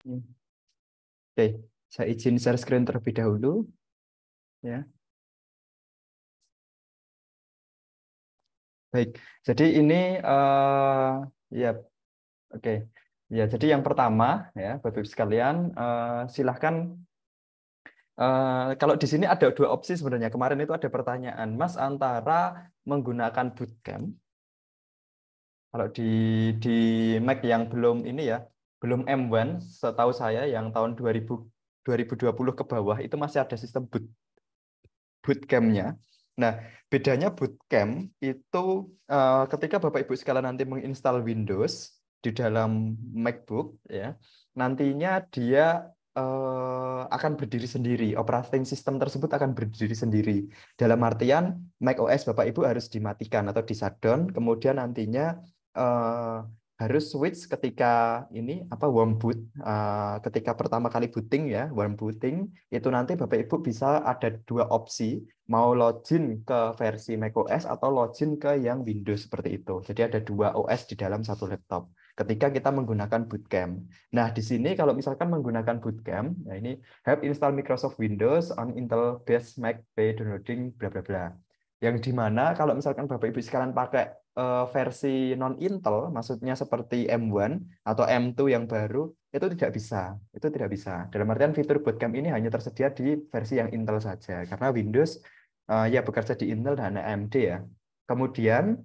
Oke, saya izin share screen terlebih dahulu ya. Baik, jadi ini ya oke. Ya, jadi yang pertama ya, Bapak Ibu sekalian, silahkan kalau di sini ada dua opsi sebenarnya. Kemarin itu ada pertanyaan, Mas, antara menggunakan bootcamp kalau di Mac yang belum ini ya, belum M1, setahu saya yang tahun 2020 ke bawah itu masih ada sistem bootcamp-nya. Nah, bedanya bootcamp itu ketika Bapak Ibu sekalian nanti menginstal Windows di dalam MacBook ya, nantinya dia akan berdiri sendiri. Operating system tersebut akan berdiri sendiri. Dalam artian macOS Bapak Ibu harus dimatikan atau di shutdown, kemudian nantinya eh, harus switch ketika ini apa warm boot, ketika pertama kali booting ya, warm booting itu nanti Bapak Ibu bisa ada dua opsi, mau login ke versi macOS atau login ke yang Windows seperti itu. Jadi ada dua OS di dalam satu laptop ketika kita menggunakan bootcamp. Nah, di sini kalau misalkan menggunakan bootcamp, nah ini help install Microsoft Windows on Intel based Mac by downloading bla bla bla. Yang di mana kalau misalkan Bapak Ibu sekalian pakai versi non Intel, maksudnya seperti M1 atau M2 yang baru, itu tidak bisa. Itu tidak bisa. Dalam artian fitur bootcamp ini hanya tersedia di versi yang Intel saja karena Windows ya bekerja di Intel dan AMD ya. Kemudian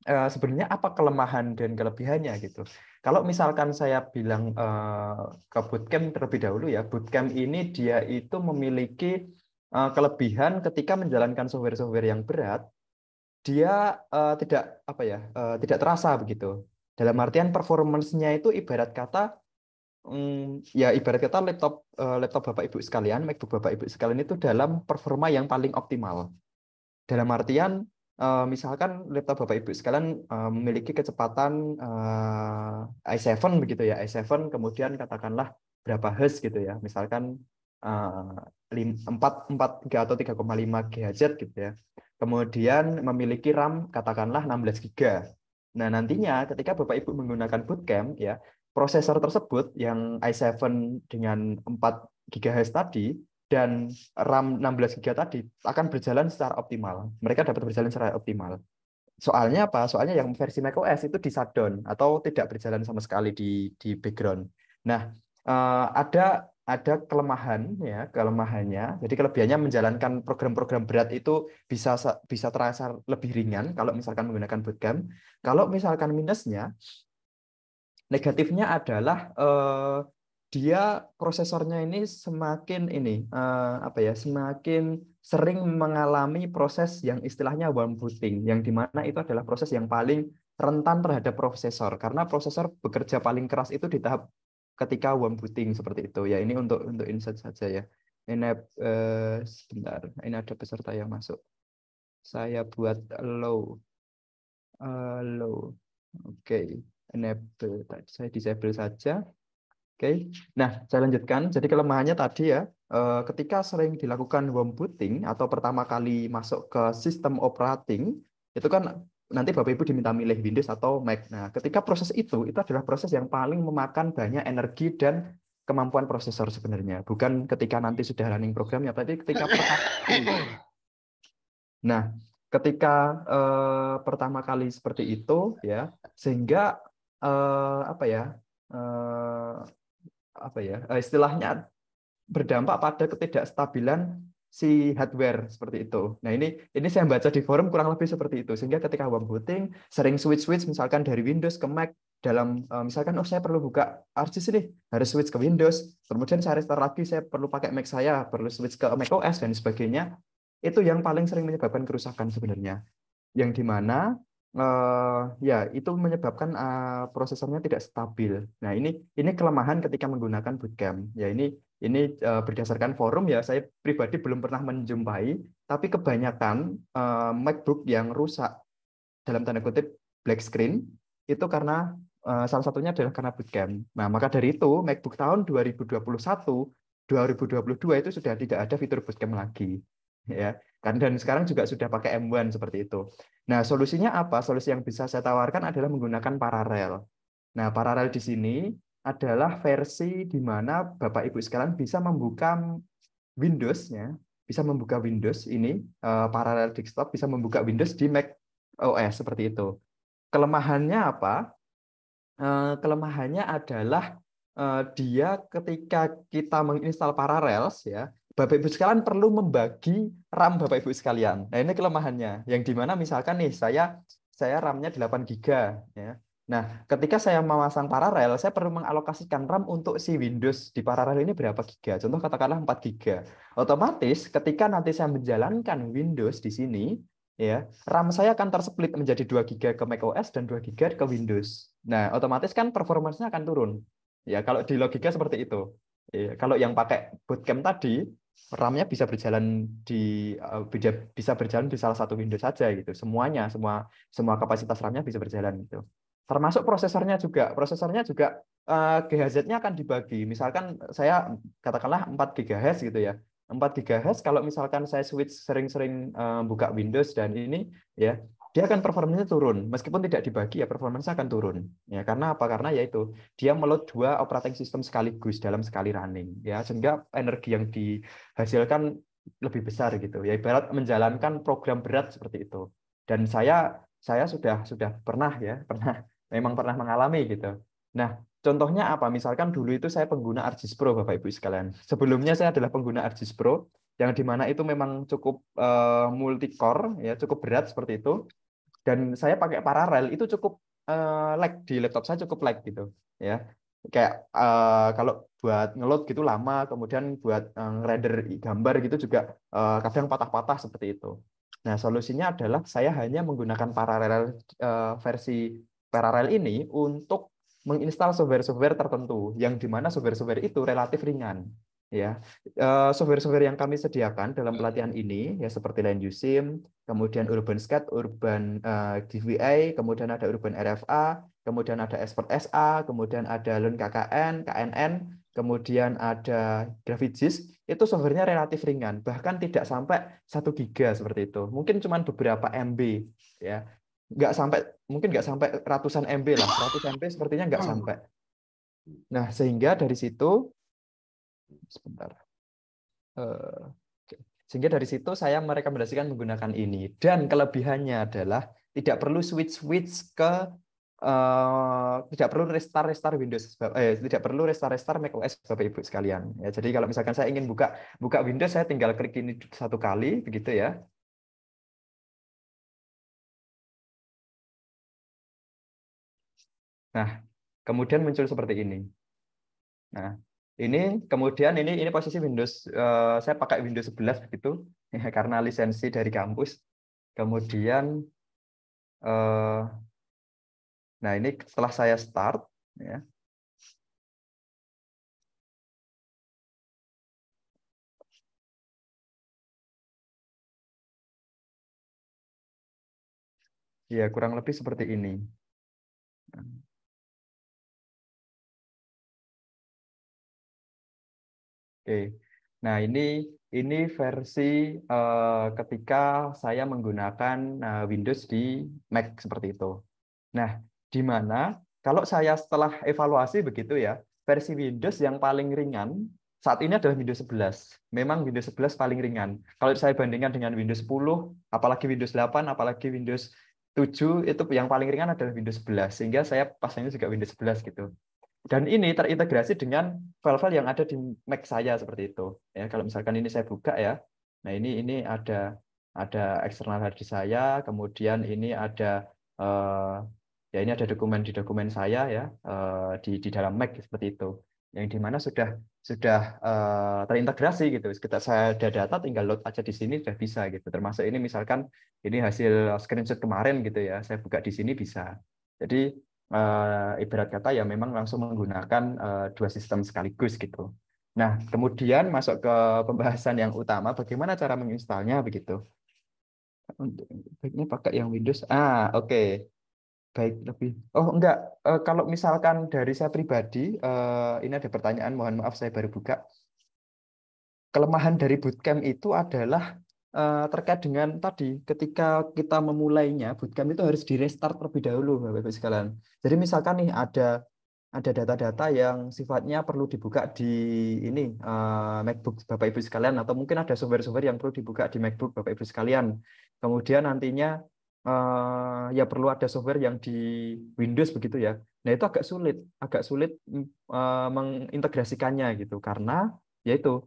sebenarnya apa kelemahan dan kelebihannya gitu. Kalau misalkan saya bilang ke bootcamp terlebih dahulu ya, bootcamp ini dia itu memiliki kelebihan ketika menjalankan software-software yang berat, dia tidak apa ya, tidak terasa begitu. Dalam artian performance-nya itu ibarat kata ya ibarat kata laptop Bapak Ibu sekalian, MacBook Bapak Ibu sekalian itu dalam performa yang paling optimal. Dalam artian, misalkan laptop Bapak Ibu sekalian memiliki kecepatan i7 begitu ya, i7 kemudian katakanlah berapa Hz gitu ya, misalkan 4 atau 3,5 GHz gitu ya. Kemudian memiliki RAM katakanlah 16 GB. Nah, nantinya ketika Bapak Ibu menggunakan bootcamp ya, prosesor tersebut yang i7 dengan 4 GHz tadi dan RAM 16 GB tadi akan berjalan secara optimal. Mereka dapat berjalan secara optimal. Soalnya apa? Soalnya yang versi macOS itu di shutdown atau tidak berjalan sama sekali di background. Nah, ada kelemahan ya, kelemahannya. Jadi kelebihannya menjalankan program-program berat itu bisa terasa lebih ringan kalau misalkan menggunakan bootcamp. Kalau misalkan minusnya, negatifnya adalah dia prosesornya ini semakin ini apa ya, semakin sering mengalami proses yang istilahnya warm booting, yang dimana itu adalah proses yang paling rentan terhadap prosesor karena prosesor bekerja paling keras itu di tahap ketika warm booting seperti itu ya. Ini untuk insight saja ya. Ini sebentar, ini ada peserta yang masuk. Saya buat low. Oke, enable. Saya disable saja. Oke, nah saya lanjutkan. Jadi kelemahannya tadi ya, ketika sering dilakukan warm booting atau pertama kali masuk ke sistem operating, itu kan nanti Bapak Ibu diminta milih Windows atau Mac. Nah, ketika proses itu adalah proses yang paling memakan banyak energi dan kemampuan prosesor sebenarnya. Bukan ketika nanti sudah running programnya, tapi ketika pertama kali. Nah, ketika pertama kali seperti itu ya, sehingga apa ya? eh, apa ya istilahnya berdampak pada ketidakstabilan si hardware seperti itu. Nah, ini saya baca di forum kurang lebih seperti itu. Sehingga ketika warm booting sering switch misalkan dari Windows ke Mac dalam misalkan oh saya perlu buka ArcGIS nih, harus switch ke Windows. Kemudian saya restart lagi, saya perlu pakai Mac, saya perlu switch ke macOS dan sebagainya. Itu yang paling sering menyebabkan kerusakan sebenarnya, yang dimana ya itu menyebabkan prosesornya tidak stabil. Nah, ini kelemahan ketika menggunakan bootcamp. Ya, ini berdasarkan forum ya, saya pribadi belum pernah menjumpai, tapi kebanyakan MacBook yang rusak dalam tanda kutip black screen itu karena salah satunya adalah karena bootcamp. Nah, maka dari itu MacBook tahun 2021, 2022 itu sudah tidak ada fitur bootcamp lagi. Ya, kan dan sekarang juga sudah pakai M1 seperti itu. Nah, solusinya apa? Solusi yang bisa saya tawarkan adalah menggunakan paralel. Nah, paralel di sini adalah versi di mana Bapak Ibu sekalian bisa membuka Windows-nya, bisa membuka Windows ini paralel desktop, bisa membuka Windows di Mac OS seperti itu. Kelemahannya apa? Kelemahannya adalah dia ketika kita menginstal Parallels ya, Bapak Ibu sekalian perlu membagi RAM Bapak Ibu sekalian. Nah, ini kelemahannya. Yang dimana misalkan nih saya RAM-nya 8 giga ya. Nah, ketika saya memasang paralel, saya perlu mengalokasikan RAM untuk si Windows di paralel ini berapa giga. Contoh katakanlah 4 giga. Otomatis ketika nanti saya menjalankan Windows di sini, ya, RAM saya akan tersplit menjadi 2 giga ke macOS dan 2 giga ke Windows. Nah, otomatis kan performanya akan turun. Ya, kalau di logika seperti itu. Ya, kalau yang pakai bootcamp tadi, RAM-nya bisa berjalan bisa berjalan di salah satu Windows saja gitu. Semuanya, semua kapasitas RAM-nya bisa berjalan gitu. Termasuk prosesornya juga. Prosesornya juga GHz-nya akan dibagi. Misalkan saya katakanlah 4 GHz gitu ya. 4 GHz kalau misalkan saya switch sering-sering buka Windows dan ini ya, dia akan performanya turun. Meskipun tidak dibagi ya performanya akan turun. Ya, karena apa? Karena yaitu dia meload 2 operating system sekaligus dalam sekali running ya, sehingga energi yang dihasilkan lebih besar gitu. Ya ibarat menjalankan program berat seperti itu. Dan saya sudah memang pernah mengalami gitu. Nah, contohnya apa? Misalkan dulu itu saya pengguna ArcGIS Pro, Bapak Ibu sekalian. Sebelumnya saya adalah pengguna ArcGIS Pro, yang dimana itu memang cukup multi core, ya cukup berat seperti itu. Dan saya pakai paralel itu cukup lag di laptop saya cukup lag gitu, ya. Kayak kalau buat ngeload gitu lama, kemudian buat render gambar gitu juga kadang patah-patah seperti itu. Nah, solusinya adalah saya hanya menggunakan versi paralel ini untuk menginstal software-software tertentu yang dimana software-software itu relatif ringan ya. Software-software yang kami sediakan dalam pelatihan ini ya seperti LandUSIM, kemudian UrbanSCAD, Urban DVI, kemudian ada Urban RFA, kemudian ada Expert SA, kemudian ada Learn KKN, KNN, kemudian ada GraphiGIS. Itu softwarenya relatif ringan, bahkan tidak sampai 1 giga seperti itu. Mungkin cuma beberapa MB ya. Mungkin nggak sampai ratusan MB lah, 100 MB sepertinya nggak sampai. Nah, sehingga dari situ sebentar. Eh, Sehingga dari situ saya merekomendasikan menggunakan ini. Dan kelebihannya adalah tidak perlu switch-switch ke tidak perlu restart Windows, tidak perlu restart macOS Bapak Ibu sekalian. Ya, jadi kalau misalkan saya ingin buka Windows, saya tinggal klik ini 1 kali, begitu ya. Nah, kemudian muncul seperti ini. Nah, ini kemudian ini posisi Windows. Saya pakai Windows 11 begitu, ya, karena lisensi dari kampus. Kemudian nah, ini setelah saya start ya. Ya, kurang lebih seperti ini. Oke. Nah, ini versi ketika saya menggunakan Windows di Mac seperti itu. Nah, di mana kalau saya setelah evaluasi begitu ya, versi Windows yang paling ringan saat ini adalah Windows 11. Memang Windows 11 paling ringan. Kalau saya bandingkan dengan Windows 10, apalagi Windows 8, apalagi Windows 7, itu yang paling ringan adalah Windows 11. Sehingga saya pasangnya juga Windows 11 gitu. Dan ini terintegrasi dengan file-file yang ada di Mac saya seperti itu. Ya, kalau misalkan ini saya buka ya. Nah, ini ada eksternal hard disk saya, kemudian ini ada eh, ya ini ada dokumen di dokumen saya ya di dalam Mac seperti itu. Yang di mana sudah terintegrasi gitu. Kita saya ada data tinggal load aja di sini sudah bisa gitu. Termasuk ini misalkan ini hasil screenshot kemarin gitu ya. Saya buka di sini bisa. Jadi ibarat kata ya memang langsung menggunakan 2 sistem sekaligus gitu. Nah, kemudian masuk ke pembahasan yang utama, bagaimana cara menginstalnya begitu. Baiknya pakai yang Windows. Oke. Baik, lebih. Oh, enggak. Kalau misalkan dari saya pribadi, ini ada pertanyaan, mohon maaf saya baru buka. Kelemahan dari bootcamp itu adalah terkait dengan tadi ketika kita memulainya bootcamp itu harus di restart terlebih dahulu Bapak Ibu sekalian. Jadi misalkan nih ada data-data yang sifatnya perlu dibuka di ini MacBook Bapak Ibu sekalian, atau mungkin ada software-software yang perlu dibuka di MacBook Bapak Ibu sekalian. Kemudian nantinya ya perlu ada software yang di Windows begitu ya. Nah, itu agak sulit mengintegrasikannya gitu karena yaitu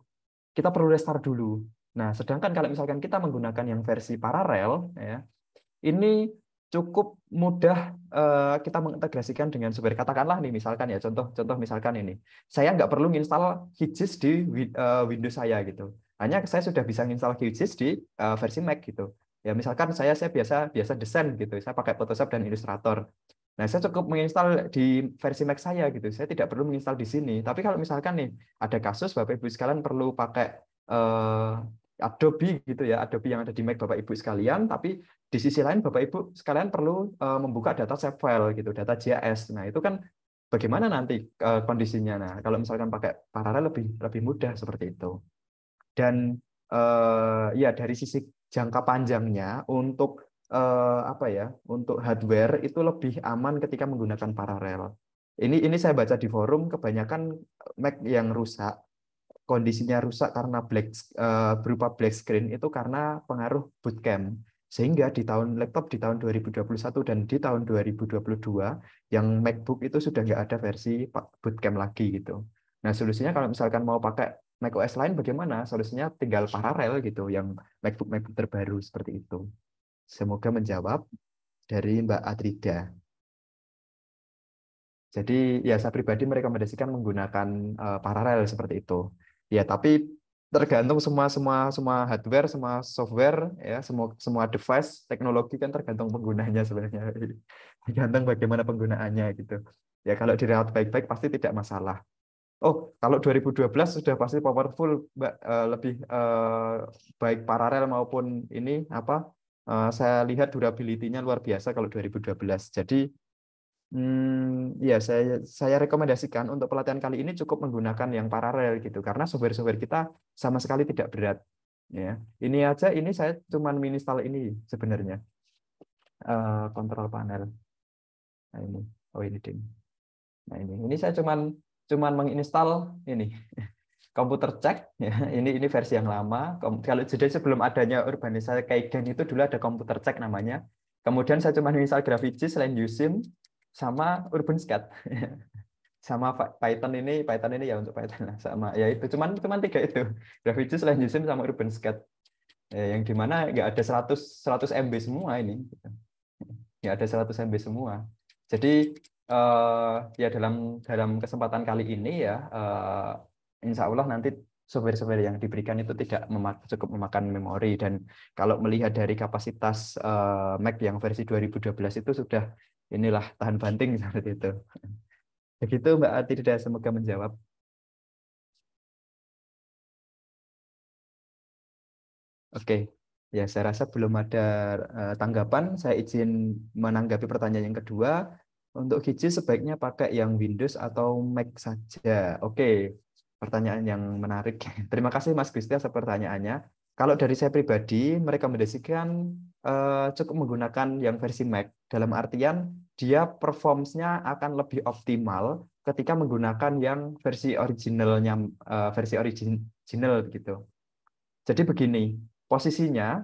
kita perlu restart dulu. Nah, sedangkan kalau misalkan kita menggunakan yang versi paralel ya, ini cukup mudah kita mengintegrasikan dengan software. Katakanlah nih misalkan ya contoh misalkan ini. Saya nggak perlu nginstal QGIS di Windows saya gitu. Hanya saya sudah bisa nginstal QGIS di versi Mac gitu. Ya misalkan saya biasa biasa desain gitu. Saya pakai Photoshop dan Illustrator. Nah, saya cukup menginstal di versi Mac saya gitu. Saya tidak perlu menginstal di sini. Tapi kalau misalkan nih ada kasus Bapak Ibu sekalian perlu pakai eh, Adobe gitu ya, Adobe yang ada di Mac Bapak Ibu sekalian, tapi di sisi lain Bapak Ibu sekalian perlu membuka data save file gitu, data JS. Nah, itu kan bagaimana nanti kondisinya. Nah, kalau misalkan pakai paralel lebih lebih mudah seperti itu. Dan ya dari sisi jangka panjangnya untuk apa ya, untuk hardware itu lebih aman ketika menggunakan paralel. Ini saya baca di forum, kebanyakan Mac yang rusak, kondisinya rusak karena berupa black screen itu karena pengaruh bootcamp. Sehingga di tahun laptop di tahun 2021 dan di tahun 2022 yang MacBook itu sudah nggak ada versi bootcamp lagi gitu. Nah, solusinya kalau misalkan mau pakai macOS lain bagaimana? Solusinya tinggal paralel gitu yang MacBook terbaru seperti itu. Semoga menjawab dari Mbak Adrida. Jadi ya saya pribadi merekomendasikan menggunakan paralel seperti itu. Ya, tapi tergantung semua semua semua hardware, semua software, ya semua semua device teknologi kan tergantung penggunanya sebenarnya. Tergantung bagaimana penggunaannya gitu. Ya kalau dirawat baik-baik pasti tidak masalah. Oh, kalau 2012 sudah pasti powerful, Mbak. Lebih baik paralel maupun ini apa? Saya lihat durability-nya luar biasa kalau 2012. Jadi ya, saya rekomendasikan untuk pelatihan kali ini cukup menggunakan yang paralel gitu, karena software-software kita sama sekali tidak berat. Ya, ini aja, ini saya cuman install ini sebenarnya kontrol panel. Nah ini, oh ini ding. Nah ini saya cuman menginstal ini komputer cek ya. Ini versi yang lama. Kalau jadi sebelum adanya urbanisasi Kaigen itu dulu ada komputer cek namanya. Kemudian saya cuma install Grafigis, LangUsim, sama UrbanSCAD. Sama Python ini ya untuk Python lah, sama ya itu cuman tiga itu, Grafigis, LangUsim, sama UrbanSCAD, ya, yang dimana nggak ada 100 MB semua ini gitu. Nggak ada 100 MB semua. Jadi ya dalam dalam kesempatan kali ini ya insya Allah nanti software-software yang diberikan itu tidak cukup memakan memori, dan kalau melihat dari kapasitas Mac yang versi 2012 itu sudah inilah tahan banting seperti itu. Begitu Mbak Atirda, semoga menjawab. Oke, ya saya rasa belum ada tanggapan. Saya izin menanggapi pertanyaan yang kedua. Untuk Gigi sebaiknya pakai yang Windows atau Mac saja. Oke, pertanyaan yang menarik. Terima kasih Mas Kristi atas pertanyaannya. Kalau dari saya pribadi, merekomendasikan cukup menggunakan yang versi Mac. Dalam artian, dia performance-nya akan lebih optimal ketika menggunakan yang versi original gitu. Jadi begini, posisinya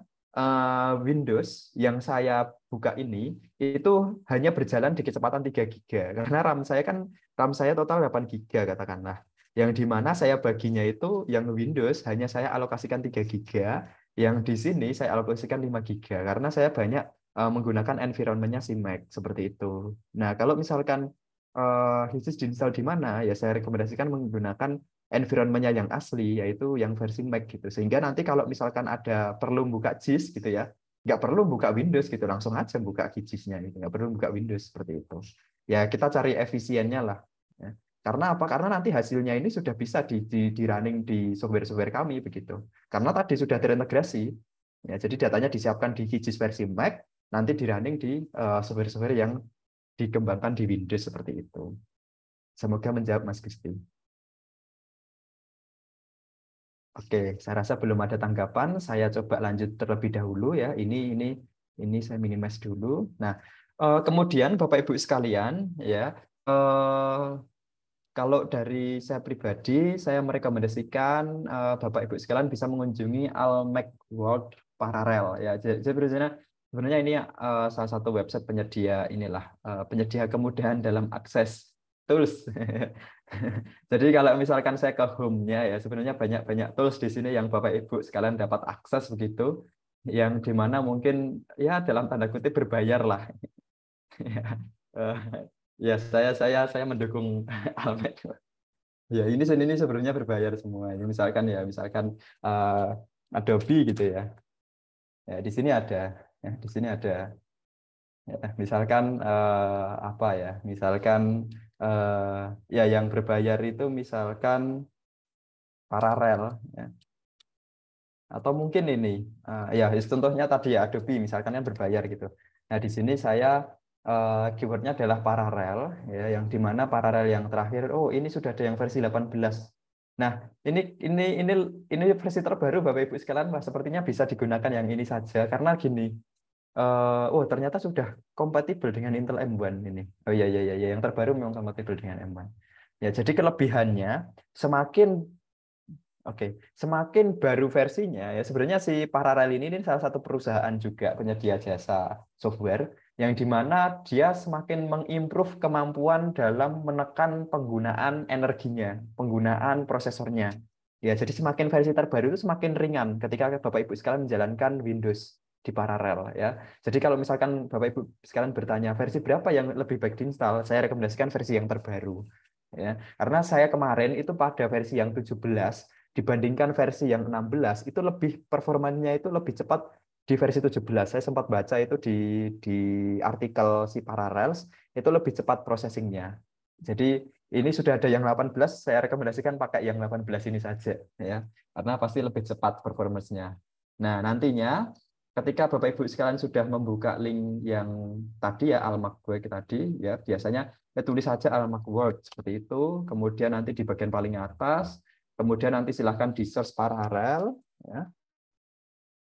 Windows yang saya buka ini itu hanya berjalan di kecepatan 3 giga. Karena RAM saya total 8 giga katakanlah. Yang di mana saya baginya itu yang Windows hanya saya alokasikan 3 giga, yang di sini saya alokasikan 5 giga karena saya banyak menggunakan environment-nya si Mac seperti itu. Nah, kalau misalkan khusus diinstal di mana, ya saya rekomendasikan menggunakan environment-nya yang asli, yaitu yang versi Mac gitu. Sehingga nanti kalau misalkan ada perlu buka JIS gitu ya, nggak perlu buka Windows gitu, langsung aja buka JIS-nya gitu, nggak perlu buka Windows seperti itu. Ya kita cari efisiennya lah. Ya. Karena apa? Karena nanti hasilnya ini sudah bisa di running di software-software kami begitu. Karena tadi sudah terintegrasi. Ya, jadi datanya disiapkan di JIS versi Mac, nanti di running di software-software yang dikembangkan di Windows seperti itu. Semoga menjawab Mas Gusti. Oke, saya rasa belum ada tanggapan. Saya coba lanjut terlebih dahulu ya. Ini saya minimize dulu. Nah, kemudian Bapak Ibu sekalian ya, kalau dari saya pribadi, saya merekomendasikan Bapak Ibu sekalian bisa mengunjungi Almec World Parallel ya. Jadi sebenarnya ini salah satu website penyedia inilah penyedia kemudahan dalam akses tools. Jadi kalau misalkan saya ke home-nya ya sebenarnya banyak tools di sini yang Bapak Ibu sekalian dapat akses begitu, yang dimana mungkin ya dalam tanda kutip berbayar lah. Eh, Ya, saya mendukung Almed. Ya, ini sebenarnya berbayar semua. Ini misalkan Adobe gitu ya. Ya, di sini ada. Ya, di sini ada. Ya, misalkan apa ya? Misalkan ya yang berbayar itu misalkan Parallel ya. Atau mungkin ini ya contohnya tadi ya Adobe misalkan yang berbayar gitu. Nah, di sini saya keywordnya adalah paralel ya, yang dimana paralel yang terakhir ini sudah ada yang versi 18. Nah, ini versi terbaru Bapak Ibu sekalian, Wah, sepertinya bisa digunakan yang ini saja karena gini. Ternyata sudah kompatibel dengan Intel M1 ini. Oh iya iya iya yang terbaru memang kompatibel dengan M1. Ya, jadi kelebihannya semakin Oke, semakin baru versinya ya sebenarnya si Parallel ini salah satu perusahaan juga penyedia jasa software yang dimana dia semakin mengimprove kemampuan dalam menekan penggunaan energinya, penggunaan prosesornya. Ya, jadi semakin versi terbaru itu semakin ringan ketika Bapak Ibu sekalian menjalankan Windows di Parallel ya. Jadi kalau misalkan Bapak Ibu sekalian bertanya versi berapa yang lebih baik diinstal, saya rekomendasikan versi yang terbaru. Ya, karena saya kemarin itu pada versi yang 17 dibandingkan versi yang 16 itu performanya itu lebih cepat di versi 17. Saya sempat baca itu di artikel si Parallels itu lebih cepat processingnya. Jadi ini sudah ada yang 18, saya rekomendasikan pakai yang 18 ini saja ya. Karena pasti lebih cepat performance-nya. Nah, nantinya ketika Bapak Ibu sekalian sudah membuka link yang tadi ya Almac gue tadi ya biasanya tulis saja Almac Word seperti itu, kemudian nanti di bagian paling atas kemudian nanti silahkan di search paralel, ya.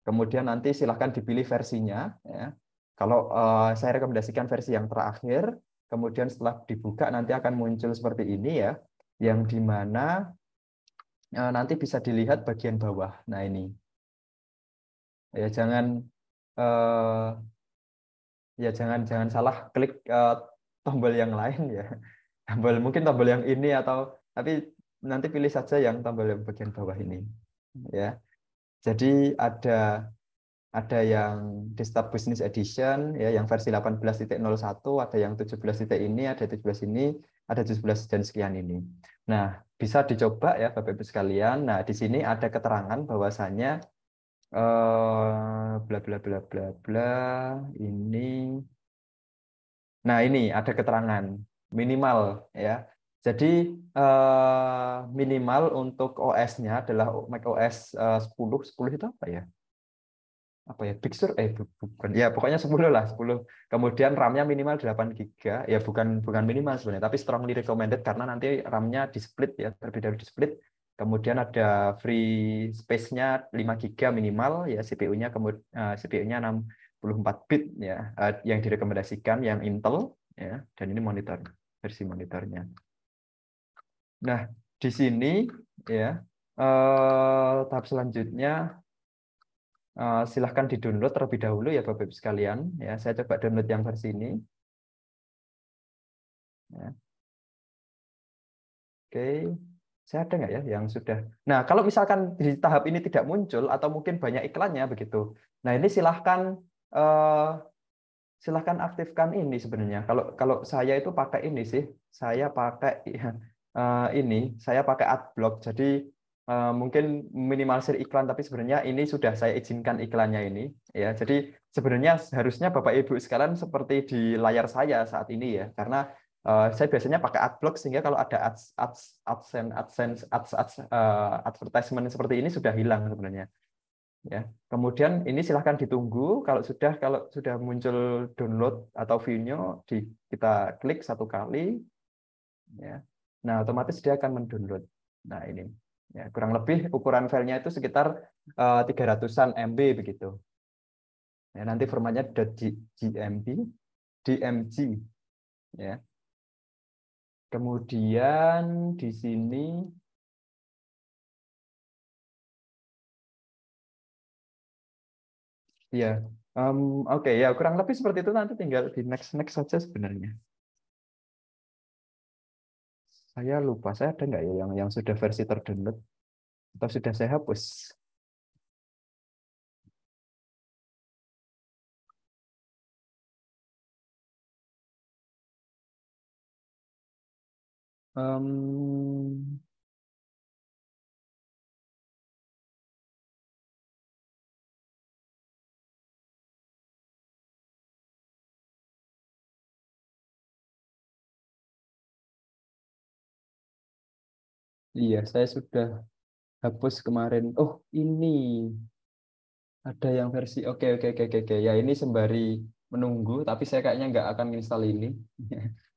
Kemudian nanti silahkan dipilih versinya. Ya. Kalau saya rekomendasikan versi yang terakhir, kemudian setelah dibuka nanti akan muncul seperti ini ya, yang dimana nanti bisa dilihat bagian bawah. Nah ini, ya eh, jangan salah klik tombol yang lain ya, tombol yang ini atau tapi nanti pilih saja yang tombol yang bagian bawah ini, ya. Jadi ada yang Desktop Business Edition ya yang versi 18.01, ada yang 17 titik ini, ada 17 ini, ada 17 dan sekian ini. Nah, bisa dicoba ya Bapak Ibu sekalian. Nah, di sini ada keterangan bahwasannya bla bla bla bla bla ini. Nah, ini ada keterangan minimal ya. Jadi minimal untuk OS-nya adalah Mac OS 10. 10 itu apa ya? Apa ya Big Sur bukan ya pokoknya 10 lah 10, kemudian RAM-nya minimal 8 GB ya bukan minimal sebenarnya tapi strongly recommended karena nanti RAM-nya di split ya terlebih dahulu di split, kemudian ada free space-nya 5 GB minimal ya CPU-nya CPU-nya 64 bit ya yang direkomendasikan yang Intel ya dan ini versi monitornya. Nah di sini ya tahap selanjutnya silahkan di-download terlebih dahulu ya Bapak Ibu sekalian. Ya, saya coba download yang versi ini. Ya. Oke, saya ada nggak ya yang sudah. Nah, kalau misalkan di tahap ini tidak muncul atau mungkin banyak iklannya begitu. Nah, ini eh, silahkan aktifkan ini sebenarnya. Kalau kalau saya itu pakai ini sih, saya pakai ini, saya pakai adblock. Jadi mungkin minimalisir iklan, tapi sebenarnya ini sudah saya izinkan iklannya ini. Ya, jadi sebenarnya harusnya Bapak Ibu sekalian seperti di layar saya saat ini ya, karena saya biasanya pakai adblock sehingga kalau ada advertisement seperti ini sudah hilang sebenarnya. Ya. Kemudian ini silahkan ditunggu kalau sudah muncul download atau view-nya kita klik satu kali ya. Nah, otomatis dia akan mendownload. Nah, ini ya kurang lebih ukuran filenya itu sekitar 300-an MB begitu. Ya, nanti formatnya .gmb, DMG ya. Kemudian di sini ya, oke ya kurang lebih seperti itu, nanti tinggal di next next saja sebenarnya. Saya lupa, saya ada nggak ya yang sudah versi terdownload atau sudah saya hapus? Em, iya, saya sudah hapus kemarin. Oh, ini ada yang versi. Oke, oke, oke, oke, oke. Ya, ini sembari menunggu, tapi saya kayaknya nggak akan install ini.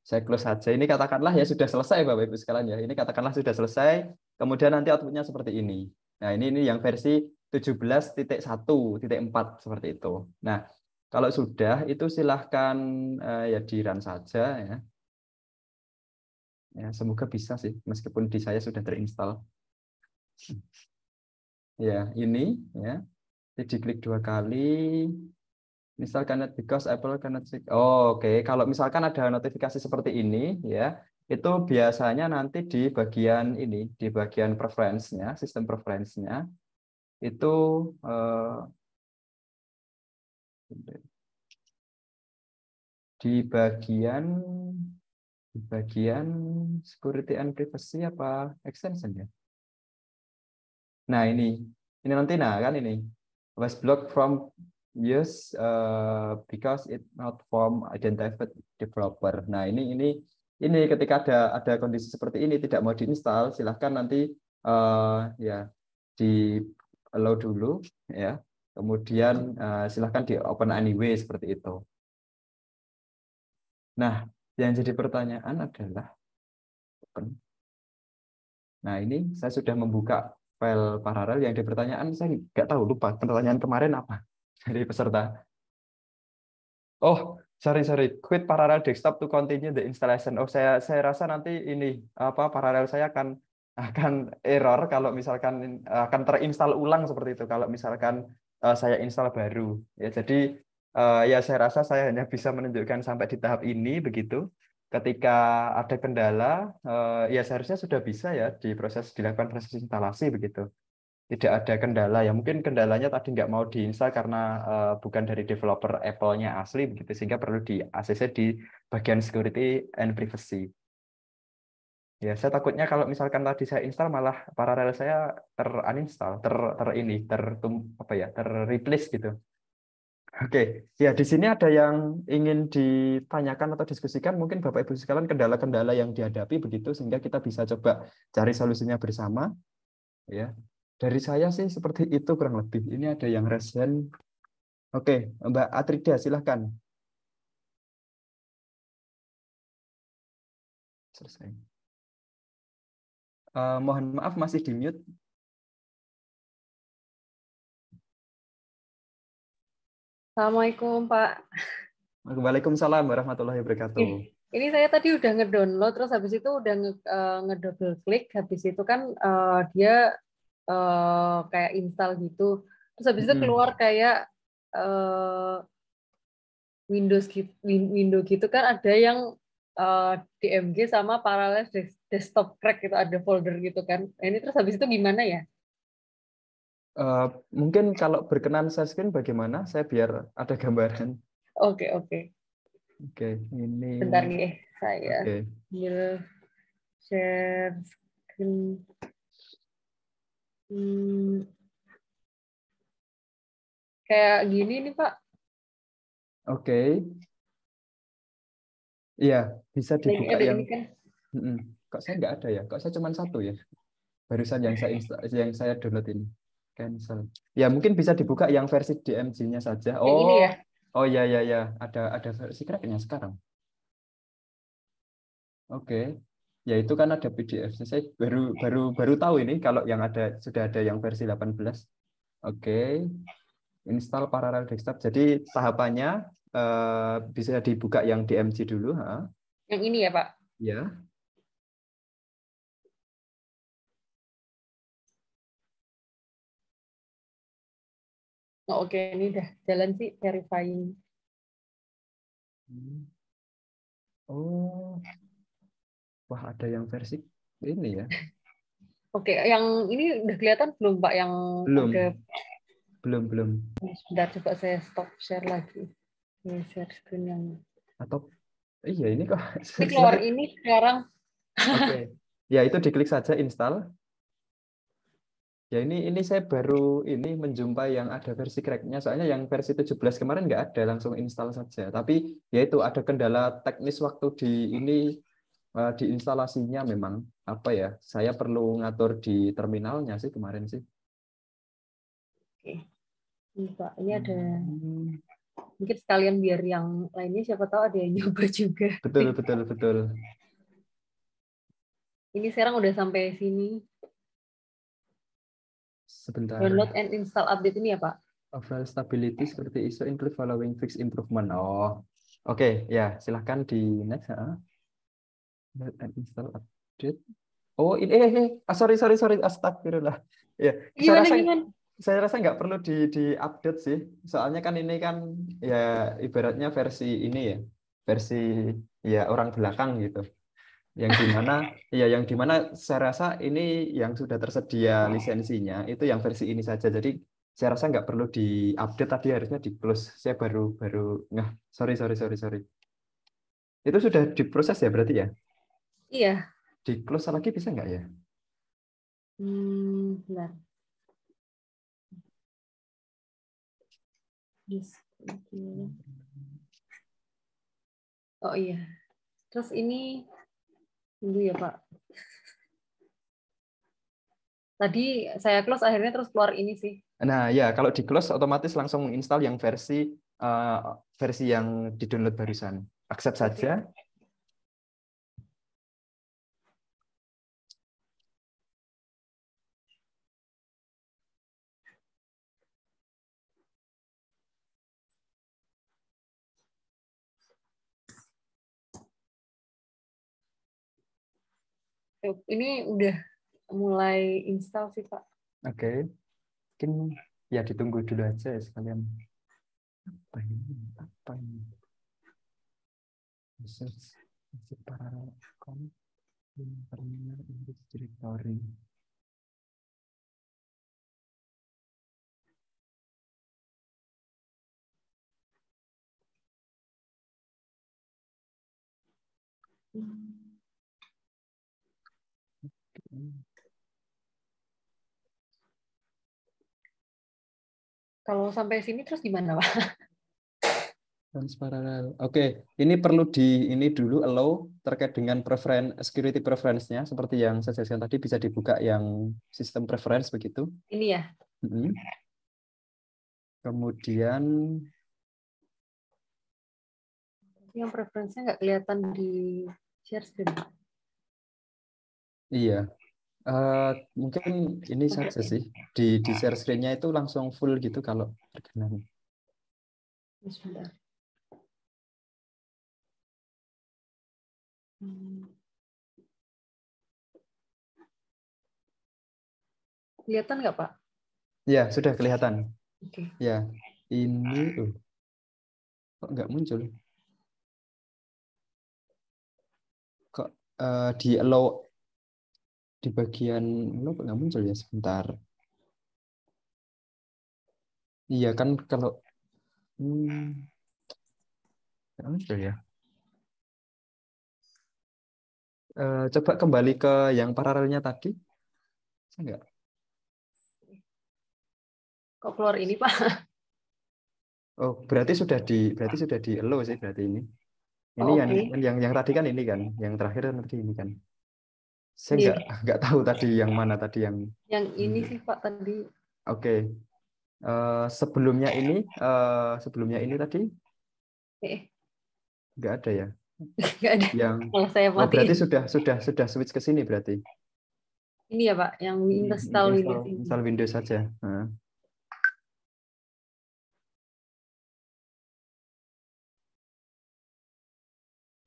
Saya close saja. Ini katakanlah ya sudah selesai, Bapak Ibu sekalian ya. Ini katakanlah sudah selesai. Kemudian nanti outputnya seperti ini. Nah, ini yang versi 17.1.4 seperti itu. Nah, kalau sudah itu silahkan ya di run saja ya. Ya, semoga bisa sih, meskipun di saya sudah terinstall. Ya, ini ya. Jadi diklik 2 kali. Install cannot because Apple cannot check. Oh, oke. Kalau misalkan ada notifikasi seperti ini, ya, itu biasanya nanti di bagian ini, di bagian preference-nya, sistem preference-nya, itu di bagian di bagian security and privacy apa extension ya. Nah, ini nanti kan ini was blocked from use because it not from identified developer. Nah, ini ketika ada kondisi seperti ini tidak mau diinstal, silahkan nanti ya di allow dulu ya. Kemudian silahkan di open anyway seperti itu. Nah, yang jadi pertanyaan adalah open. Nah, ini saya sudah membuka file paralel yang di pertanyaan, saya nggak tahu, lupa pertanyaan kemarin apa dari peserta. Oh, sorry, quit parallel desktop to continue the installation. Oh, saya rasa nanti ini apa paralel saya akan error kalau misalkan akan terinstall ulang seperti itu kalau misalkan saya install baru. Ya, jadi ya saya rasa saya hanya bisa menunjukkan sampai di tahap ini begitu. Ketika ada kendala, ya seharusnya sudah bisa ya dilakukan proses instalasi begitu. Tidak ada kendala ya, mungkin kendalanya tadi nggak mau diinstal karena bukan dari developer Apple-nya asli begitu, sehingga perlu di ACC di bagian security and privacy. Ya, saya takutnya kalau misalkan tadi saya install malah paralel saya uninstall, apa ya, replace gitu. Oke, ya di sini ada yang ingin ditanyakan atau diskusikan, mungkin Bapak Ibu sekalian kendala-kendala yang dihadapi begitu, sehingga kita bisa coba cari solusinya bersama. Ya, dari saya sih seperti itu kurang lebih. Ini ada yang resen. Oke, Mbak Atrida, silahkan. Selesai. Mohon maaf masih di mute. Assalamualaikum, Pak. Waalaikumsalam warahmatullahi wabarakatuh. Ini saya tadi udah ngedownload, terus habis itu udah ngedouble klik, habis itu kan dia kayak install gitu. Terus habis itu keluar kayak Windows gitu kan ada yang DMG sama Parallels Desktop Crack gitu, ada folder gitu kan. Ini terus habis itu gimana ya? Mungkin kalau berkenan share screen bagaimana? Saya biar ada gambaran. Oke. Oke, ini. Bentar nih, saya Oke. share screen. Kayak gini nih, Pak. Oke. Iya, bisa dibuka Ada yang. ini kan. Kok saya nggak ada ya? Kok saya cuma satu ya? Barusan yang saya download ini. Cancel. Ya, mungkin bisa dibuka yang versi DMG-nya saja. Yang ini ya. Oh ya. Ada versi crack-nya sekarang. Oke. Ya itu kan ada PDF. Saya baru tahu ini kalau yang sudah ada yang versi 18. Oke. Install parallel desktop. Jadi tahapannya bisa dibuka yang DMG dulu, Yang ini ya, Pak. Ya. Oh, oke, ini udah jalan sih verifying. Oh, wah ada yang versi ini ya. Oke, yang ini udah kelihatan belum Pak yang Belum, ada? belum. Sebentar, coba saya stop share lagi. Ini share screen yang Atau iya ini kok ini keluar slide. ini sekarang. Oke. Ya itu diklik saja install. Ya ini saya baru ini menjumpai yang ada versi cracknya. Soalnya yang versi 17 kemarin nggak ada, langsung install saja. Tapi ya itu ada kendala teknis waktu di ini di instalasinya memang apa ya? Saya perlu ngatur di terminalnya sih kemarin sih. Oke, ini Pak, ini ada Hmm, mungkin sekalian biar yang lainnya siapa tahu ada yang nyoba juga. betul. Ini sekarang udah sampai sini. Sebentar. Download and install update ini ya Pak. Overall stability seperti ISO include following fixed improvement. Oh, oke ya silahkan di next. Download and install update. Oh ini sorry astagfirullah. Ya Gimana gimana? saya rasa nggak perlu di update sih. Soalnya kan ini kan ya ibaratnya versi ini ya versi ya orang belakang gitu. Yang dimana saya rasa ini yang sudah tersedia lisensinya itu yang versi ini saja. Jadi saya rasa nggak perlu diupdate, tadi harusnya di close. Saya baru nggak, sorry. Itu sudah diproses ya berarti ya? Iya. Di close lagi bisa nggak ya? Bentar. Yes. Oh iya. Terus ini dulu ya Pak. Tadi saya close akhirnya terus keluar ini sih. Nah ya kalau di close otomatis langsung install yang eh, versi yang di download barusan. Accept saja. Oke. Ini udah mulai install sih Pak. Oke, mungkin ya ditunggu dulu aja ya sekalian. Apa ini? Research parallel account terminal index directory. Kalau sampai sini terus gimana Pak? Transparel. Oke, ini perlu ini dulu allow terkait dengan security preference-nya seperti yang saya jelaskan tadi, bisa dibuka yang sistem preference begitu. Ini ya. Kemudian Yang preferensinya nggak kelihatan di share screen. iya, mungkin ini saja sih di share screen-nya itu langsung full gitu kalau berkenan. Sebentar. Kelihatan nggak Pak? Ya, sudah kelihatan. Oke. Ya, ini kok nggak muncul? Kok di allow di bagian lo kok nggak muncul ya sebentar. Iya kan kalau nggak muncul ya. Coba kembali ke yang paralelnya tadi. Bisa nggak? Kok keluar ini Pak? Oh berarti sudah di allow sih berarti ini. Ini Oh, yang oke. yang tadi kan ini kan, yang terakhir kan tadi ini kan. Saya Iya. nggak tahu tadi yang mana tadi yang. Yang ini sih Pak tadi. Oke. Sebelumnya ini tadi Eh, nggak ada ya. nggak ada. Yang Kalau saya oh berarti matiin. sudah switch ke sini berarti. Ini ya Pak, yang install Windows ini. Install Windows saja. Nah.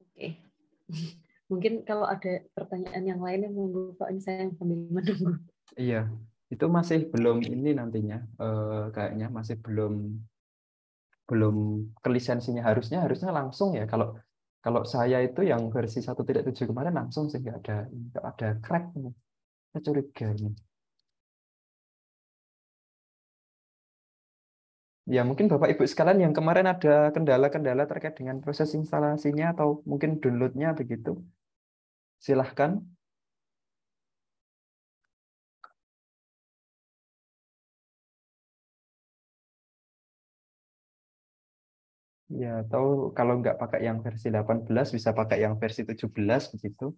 Oke. Mungkin kalau ada pertanyaan yang lainnya monggo Pak, ini saya sambil menunggu. Iya. Itu masih belum ini nantinya, kayaknya masih belum belum ke lisensinya. Harusnya langsung ya. Kalau kalau saya itu yang versi 1.7 kemarin langsung sih, nggak ada crack. Saya curiga ini. Ya mungkin Bapak Ibu sekalian yang kemarin ada kendala-kendala terkait dengan proses instalasinya atau mungkin downloadnya begitu, silahkan. Ya, atau kalau nggak pakai yang versi 18 bisa pakai yang versi 17 begitu.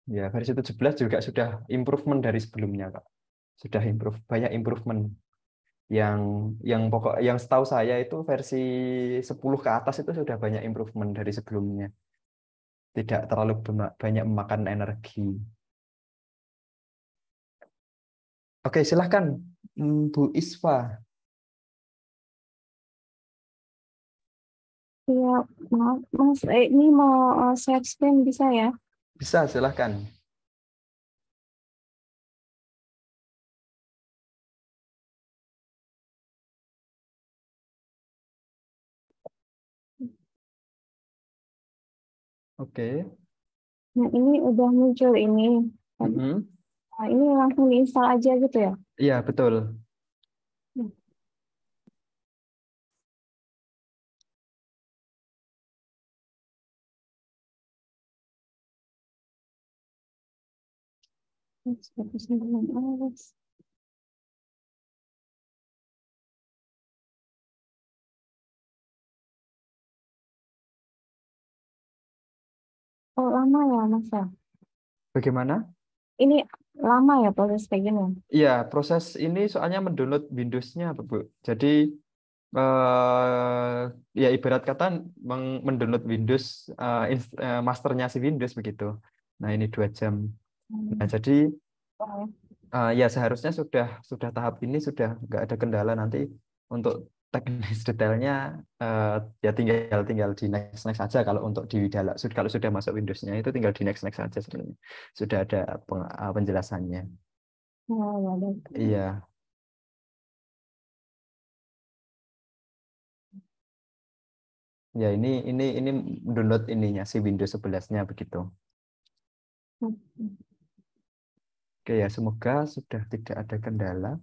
Ya, versi 17 juga sudah improvement dari sebelumnya, Kak. Sudah banyak improvement. Yang yang setahu saya itu versi 10 ke atas itu sudah banyak improvement dari sebelumnya. Tidak terlalu banyak memakan energi. Oke, silahkan Bu Isfa. Iya, maaf, Mas. Ini mau share screen bisa ya? Bisa, silahkan. Oke. Nah, ini udah muncul ini. Mhm. Nah, ini langsung diinstal aja gitu ya? Iya, betul. Hmm, Oh, lama ya, Mas ya? Bagaimana? Ini lama ya proses kayak gini? Iya, proses ini soalnya mendownload Windows-nya, Bu. Jadi ya ibarat kata mendownload Windows, masternya si Windows begitu. Nah, ini 2 jam. Nah, jadi Oh, ya seharusnya sudah tahap ini sudah nggak ada kendala nanti untuk teknis detailnya, ya tinggal tinggal di next next saja kalau untuk di dalam kalau sudah masuk Windows-nya itu tinggal di next next saja sebenarnya. Sudah ada penjelasannya. ya, ada. Iya. Ya, ini download ininya si Windows 11-nya begitu. Oke ya, semoga sudah tidak ada kendala.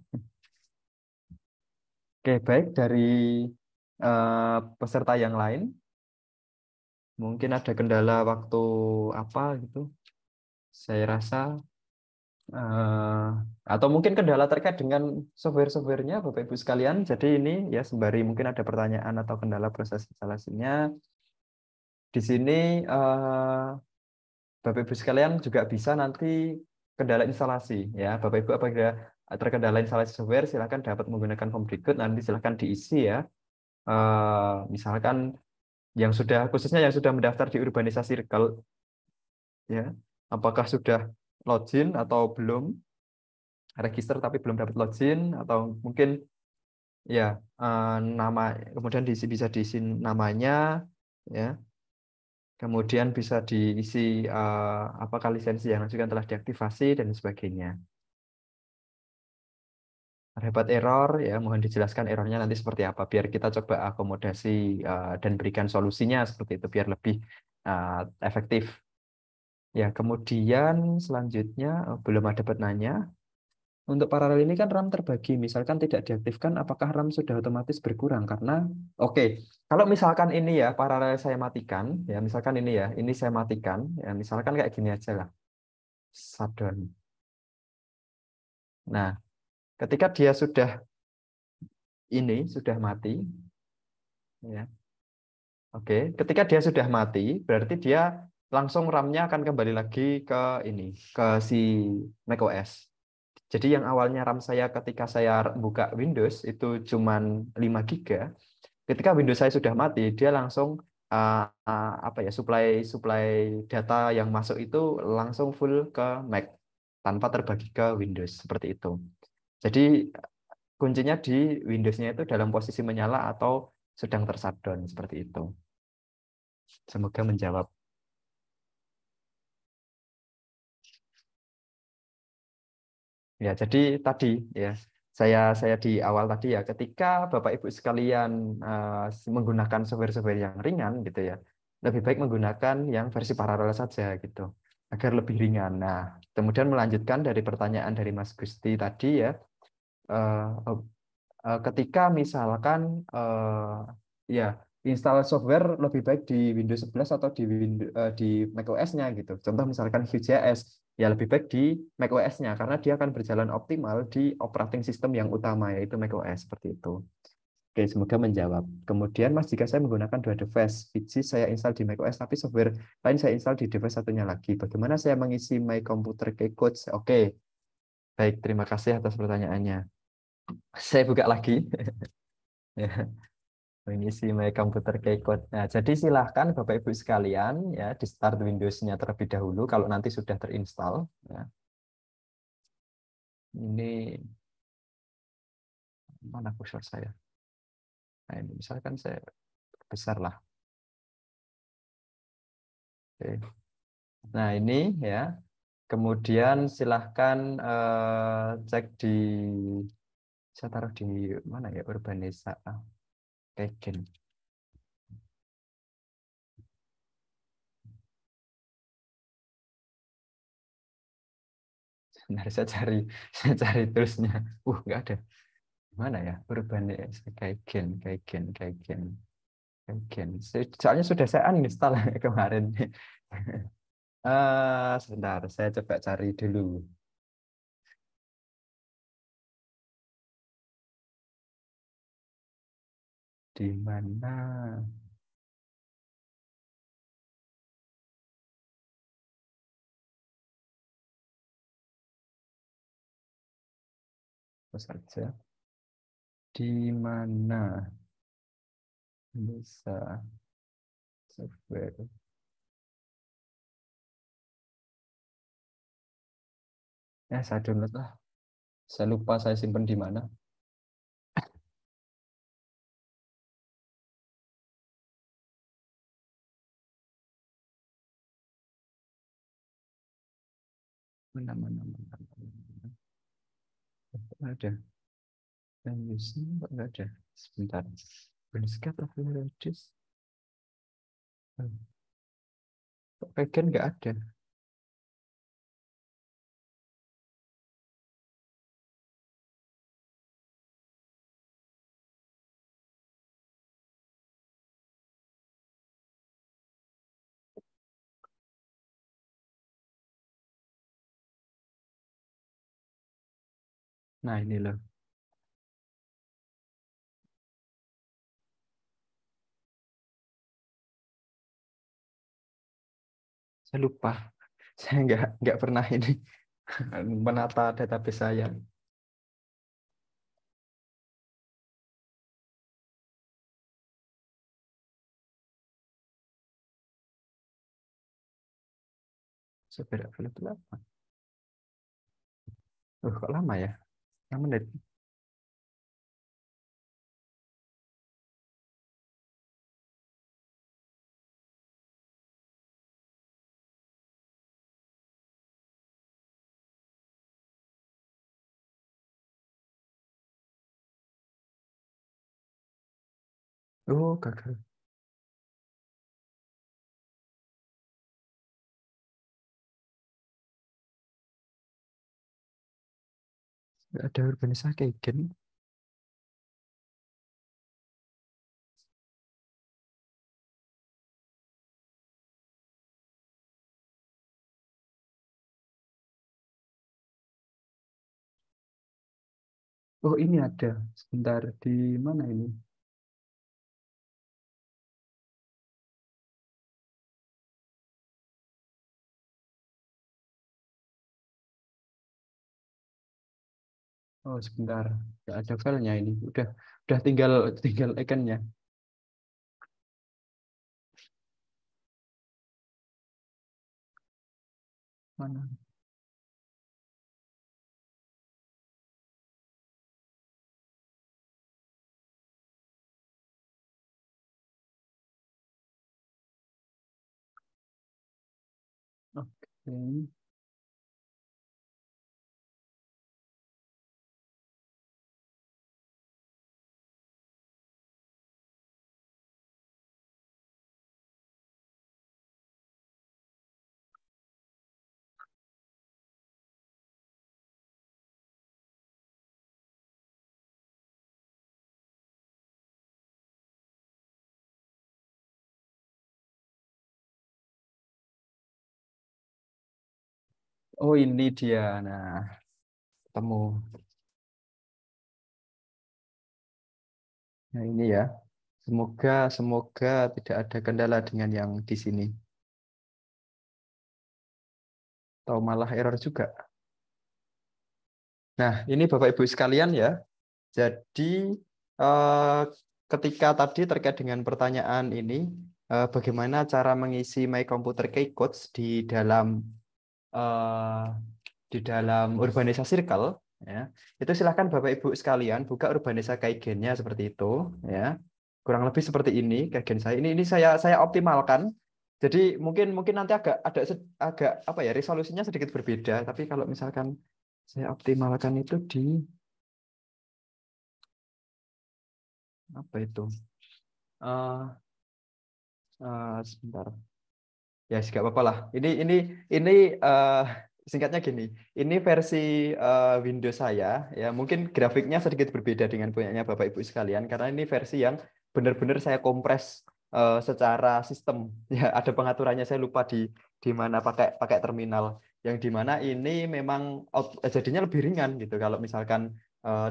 Oke, baik dari peserta yang lain, mungkin ada kendala waktu apa gitu. Saya rasa atau mungkin kendala terkait dengan software-softwarenya Bapak Ibu sekalian. Jadi ini ya sembari mungkin ada pertanyaan atau kendala proses instalasinya. Di sini Bapak Ibu sekalian juga bisa nanti kendala instalasi ya. Bapak Ibu apabila terkendala instalasi software silakan dapat menggunakan form berikut, nanti silakan diisi ya. Misalkan yang sudah khususnya yang sudah mendaftar di urbanisasi Regal ya. Apakah sudah login atau belum, register tapi belum dapat login, atau mungkin ya nama, kemudian bisa diisi namanya ya. Kemudian bisa diisi apakah lisensi yang juga telah diaktifasi dan sebagainya. Terdapat error, ya mohon dijelaskan errornya nanti seperti apa, biar kita coba akomodasi dan berikan solusinya seperti itu, biar lebih efektif. Ya, kemudian selanjutnya belum ada nanya. Untuk paralel ini kan RAM terbagi, misalkan tidak diaktifkan, apakah RAM sudah otomatis berkurang? Karena, oke, kalau misalkan ini ya paralel saya matikan, ya misalkan ini ya, ini saya matikan, ya misalkan kayak gini aja lah, shutdown. Nah, ketika dia sudah mati, ya, oke, ketika dia sudah mati, berarti dia langsung RAM-nya akan kembali lagi ke ini, ke si macOS. Jadi yang awalnya RAM saya ketika saya buka Windows itu cuman 5 giga. Ketika Windows saya sudah mati, dia langsung apa ya, supply data yang masuk itu langsung full ke Mac tanpa terbagi ke Windows seperti itu. Jadi kuncinya di Windows-nya itu dalam posisi menyala atau sedang tershutdown seperti itu. Semoga menjawab. Ya, jadi tadi ya saya di awal tadi ya, ketika Bapak Ibu sekalian menggunakan software-software yang ringan gitu ya, lebih baik menggunakan yang versi paralel saja gitu agar lebih ringan. Nah, kemudian melanjutkan dari pertanyaan dari Mas Gusti tadi ya, eh, ketika misalkan ya install software lebih baik di Windows 11 atau di macOS-nya gitu. Contoh misalkan Vue.js, ya lebih baik di macOS-nya karena dia akan berjalan optimal di operating system yang utama yaitu macOS seperti itu. Oke, semoga menjawab. Kemudian Mas, jika saya menggunakan dua device, biji saya install di macOS tapi software lain saya install di device satunya lagi. Bagaimana saya mengisi My Computer Keycodes? Oke, baik, terima kasih atas pertanyaannya. Saya buka lagi. Ya, mengisi My Computer Keycode. Nah, jadi silahkan Bapak Ibu sekalian ya di start Windows-nya terlebih dahulu kalau nanti sudah terinstall. Ya. Ini mana kursor saya? Nah, ini misalkan saya besar lah. Oke. Nah, ini ya. Kemudian silahkan cek di saya taruh di mana ya, Urbanisa Kegen. Sebentar saya cari terusnya. Nggak ada. Mana ya? Urbanisa Kegen, Kegen. Soalnya sudah saya uninstall kemarin. Sebentar, saya coba cari dulu. Di mana? Apa saja? Di mana bisa software? Ya, saya download lah. Saya lupa saya simpan di mana. Mana. Ada. Dan using nggak ada. Sebentar. Beniscat of Redis. Bagian nggak ada. Nah, ini loh. Saya lupa. Saya nggak pernah ini menata database saya. Software available apa? Kok lama ya? 6 menit. Gagal. Nggak ada urbanisasi Kegen. Ini ada. Sebentar, di mana ini? Sebentar. Nggak ada filenya ini. Udah tinggal ikonnya. Mana? Oke. Oh, ini dia. Nah, ketemu. Nah, ini ya. Semoga tidak ada kendala dengan yang di sini. Atau malah error juga. Nah, ini Bapak Ibu sekalian ya. Jadi eh, ketika tadi terkait dengan pertanyaan ini, bagaimana cara mengisi My Computer Key Codes eh, di dalam Urbanisa Circle, ya, itu silahkan Bapak Ibu sekalian buka Urbanisa Kaigen-nya seperti itu, ya. Kurang lebih seperti ini Kaigen saya. Ini saya optimalkan. Jadi mungkin nanti agak apa ya, resolusinya sedikit berbeda. Tapi kalau misalkan saya optimalkan itu di apa itu? Eh, Sebentar. Ya, nggak apa-apa lah. Ini singkatnya gini. Ini versi Windows saya. Ya, mungkin grafiknya sedikit berbeda dengan punyanya Bapak Ibu sekalian karena ini versi yang benar-benar saya kompres secara sistem. Ya, ada pengaturannya. Saya lupa di mana pakai terminal. Yang di mana ini memang jadinya lebih ringan gitu. Kalau misalkan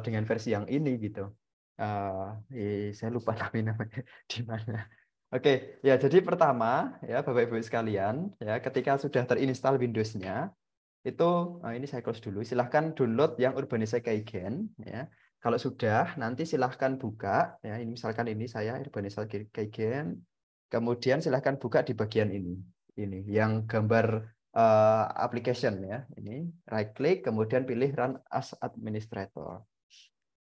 dengan versi yang ini gitu. Saya lupa namanya di mana. Oke, ya jadi pertama ya Bapak Ibu sekalian, ya ketika sudah terinstall Windows-nya, itu ini saya close dulu. Silahkan download yang Urbanisa Kaigen, ya. Kalau sudah, nanti silahkan buka, ya. Ini misalkan ini saya Urbanisa Kaigen, kemudian silahkan buka di bagian ini yang gambar application ya. Ini right click, kemudian pilih Run as Administrator.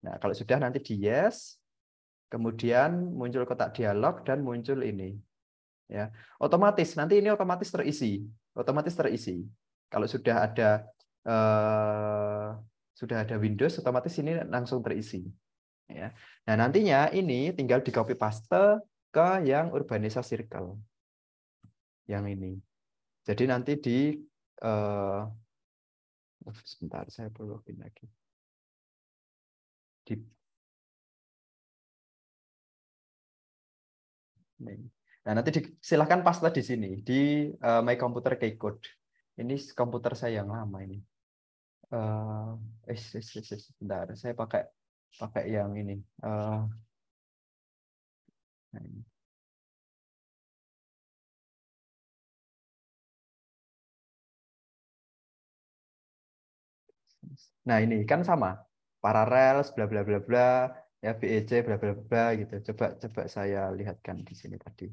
Nah, kalau sudah nanti di yes, kemudian muncul kotak dialog dan muncul ini. Ya, otomatis nanti ini otomatis terisi. Kalau sudah ada Windows, otomatis ini langsung terisi. Ya. Nah, nantinya ini tinggal di copy paste ke yang Urbanisa Circle, yang ini. Jadi nanti sebentar saya perlu login lagi. Nah, nanti silahkan paste di sini di My Computer Keycode. Ini komputer saya yang lama ini. Sebentar, saya pakai yang ini. Nah, ini kan sama. Parallels bla bla bla bla, ya BEC bla bla bla gitu. Coba saya lihatkan di sini tadi.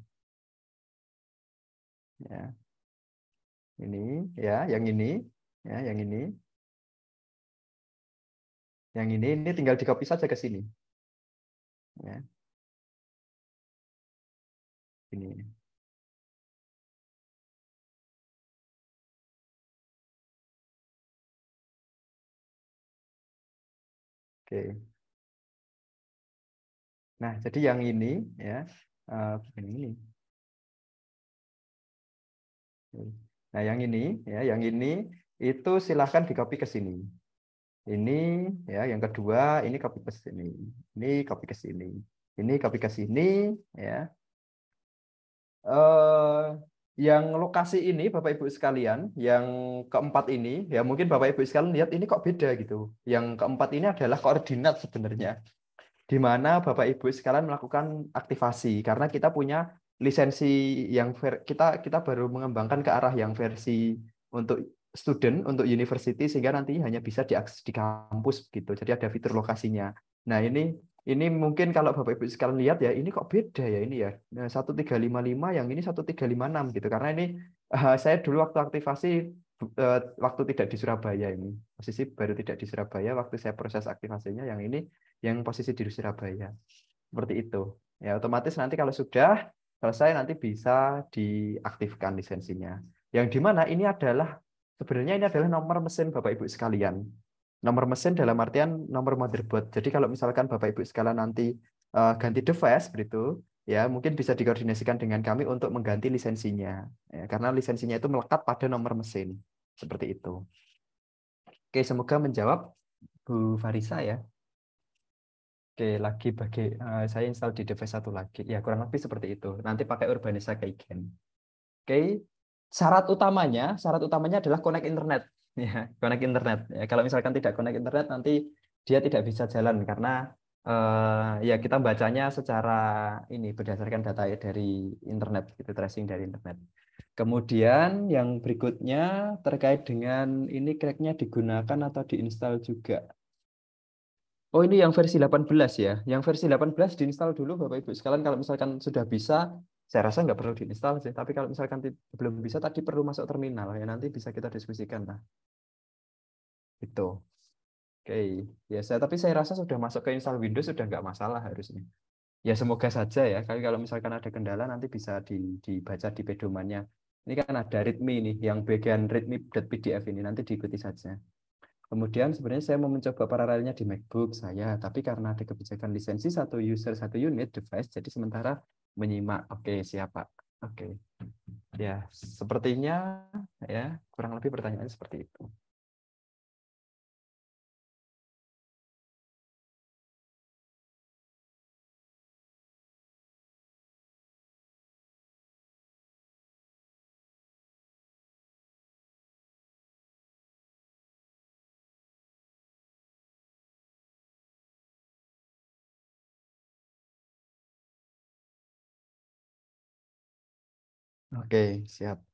Ya. Ini ya, yang ini, ya, yang ini. Yang ini tinggal di copy saja ke sini. Ya. Ini. Oke. Nah, jadi yang ini ya, ini. Nah, yang ini itu silahkan di copy ke sini. Ini ya, yang kedua ini copy ke sini. Ini copy ke sini. Ini copy ke sini ya. Yang lokasi ini Bapak Ibu sekalian, yang keempat ini ya mungkin Bapak Ibu sekalian lihat ini kok beda gitu. Yang keempat ini adalah koordinat sebenarnya, di mana Bapak Ibu sekalian melakukan aktivasi karena kita punya lisensi yang kita baru mengembangkan ke arah yang versi untuk student, untuk university, sehingga nanti hanya bisa diakses di kampus gitu. Jadi ada fitur lokasinya. Nah, ini mungkin kalau Bapak Ibu sekalian lihat ya, ini kok beda ya ini ya. Nah, 1355 yang ini 1356 gitu. Karena ini saya dulu waktu aktivasi waktu tidak di Surabaya ini. Posisi baru tidak di Surabaya waktu saya proses aktivasinya, yang ini yang posisi di Surabaya. Seperti itu. Ya, otomatis nanti kalau sudah selesai nanti bisa diaktifkan lisensinya. Yang di mana ini adalah sebenarnya ini adalah nomor mesin Bapak Ibu sekalian. Nomor mesin dalam artian nomor motherboard. Jadi kalau misalkan Bapak Ibu sekalian nanti ganti device begitu, ya mungkin bisa dikoordinasikan dengan kami untuk mengganti lisensinya. Ya, karena lisensinya itu melekat pada nomor mesin. Seperti itu. Oke, semoga menjawab Bu Farisa ya. Oke, saya install di device satu lagi. Ya, kurang lebih seperti itu. Nanti pakai Urbanisa Kaigen. Oke. Syarat utamanya adalah connect internet. ya, connect internet. Ya, kalau misalkan tidak connect internet nanti dia tidak bisa jalan karena ya kita bacanya secara ini berdasarkan data dari internet gitu, tracing dari internet. Kemudian yang berikutnya terkait dengan ini cracknya digunakan atau diinstal juga. Oh ini yang versi 18 ya. Yang versi 18 diinstal dulu Bapak Ibu sekalian. Kalau misalkan sudah bisa, saya rasa nggak perlu diinstal sih. Tapi kalau misalkan belum bisa, tadi perlu masuk terminal ya. Nanti bisa kita diskusikan lah. Itu. Oke. Ya tapi saya rasa sudah masuk ke install Windows sudah nggak masalah harusnya. Ya semoga saja ya. Kalau misalkan ada kendala nanti bisa dibaca di pedomannya. Ini kan ada README nih, yang bagian readme.pdf ini nanti diikuti saja. Kemudian sebenarnya saya mau mencoba paralelnya di MacBook saya, tapi karena ada kebijakan lisensi satu user satu unit device, jadi sementara menyimak. Oke, siap Pak. Oke. Ya, sepertinya ya kurang lebih pertanyaannya seperti itu. Oke, siap.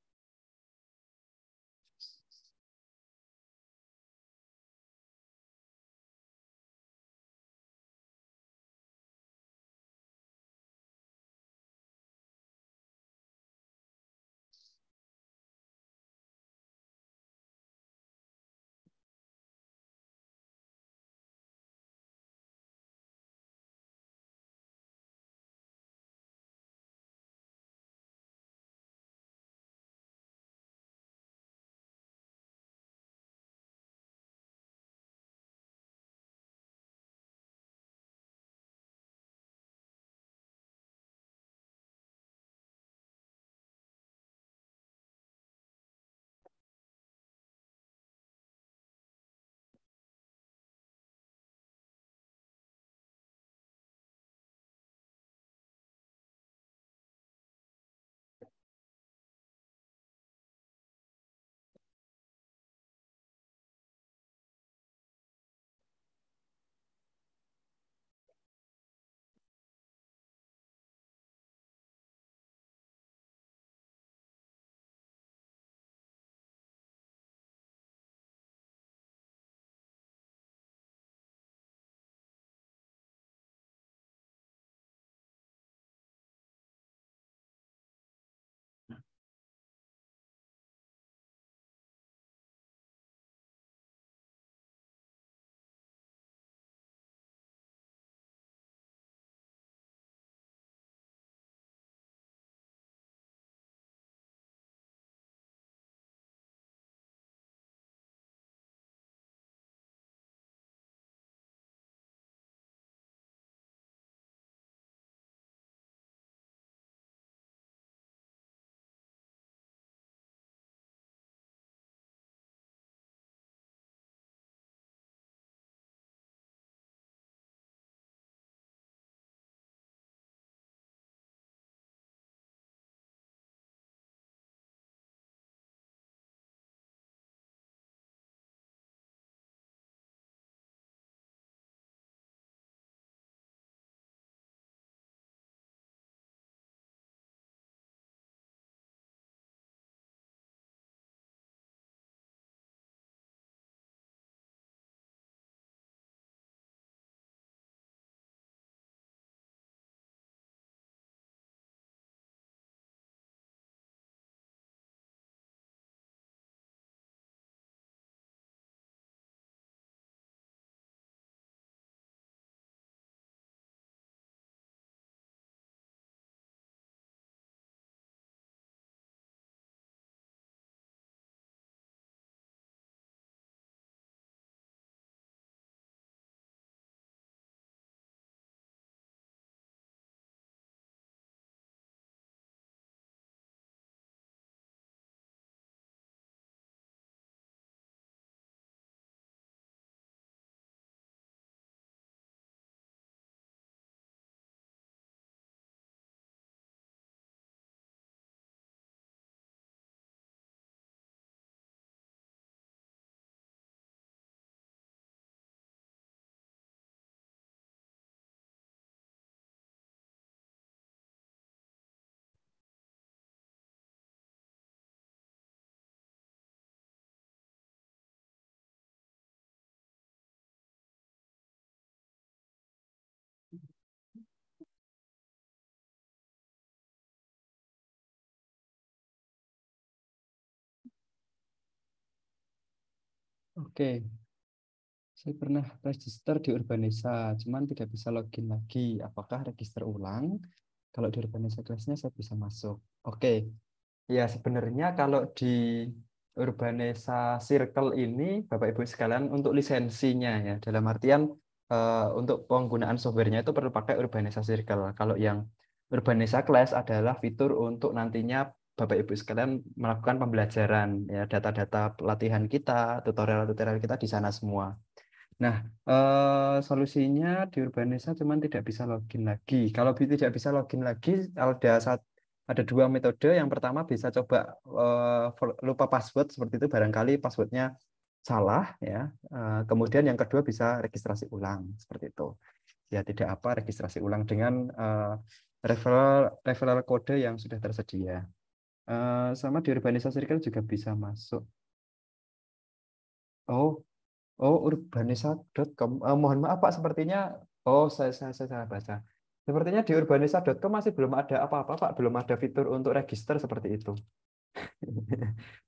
Oke, saya pernah register di Urbanisa, cuman tidak bisa login lagi. Apakah register ulang? Kalau di Urbanisa kelasnya saya bisa masuk. Oke, ya sebenarnya kalau di Urbanisa Circle ini, Bapak Ibu sekalian, untuk lisensinya ya, dalam artian untuk penggunaan softwarenya itu perlu pakai Urbanisa Circle. Kalau yang Urbanisa Class adalah fitur untuk nantinya Bapak Ibu sekalian melakukan pembelajaran ya, data-data pelatihan kita, tutorial-tutorial kita di sana semua. Nah, solusinya di Urbanisa cuman tidak bisa login lagi. Kalau tidak bisa login lagi, ada dua metode. Yang pertama bisa coba lupa password seperti itu, barangkali passwordnya salah ya. Kemudian yang kedua bisa registrasi ulang seperti itu. Ya tidak apa, registrasi ulang dengan referral kode yang sudah tersedia. Sama di Urbanisa Circle juga bisa masuk. Oh, urbanisa.com. Mohon maaf Pak, sepertinya saya salah baca. Sepertinya di urbanisa.com masih belum ada apa-apa Pak, belum ada fitur untuk register seperti itu.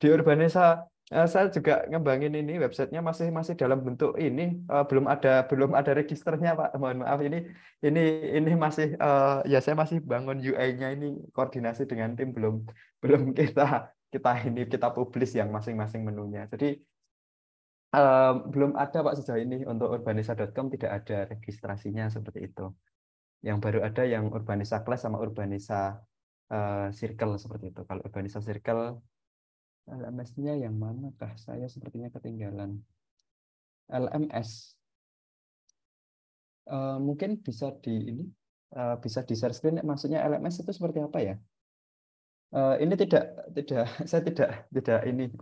Di Urbanisa saya juga ngembangin ini, websitenya masih masih dalam bentuk ini, belum ada registernya Pak. Mohon maaf, ini masih ya saya masih bangun UI-nya, ini koordinasi dengan tim, belum belum kita publish yang masing-masing menunya. Jadi belum ada Pak sejauh ini. Untuk urbanisa.com tidak ada registrasinya seperti itu. Yang baru ada yang Urbanisa Class sama Urbanisa Circle seperti itu. Kalau Urbanisa Circle LMS-nya yang manakah? Saya sepertinya ketinggalan. LMS mungkin bisa bisa di share screen. Maksudnya LMS itu seperti apa ya? Ini tidak saya tidak ini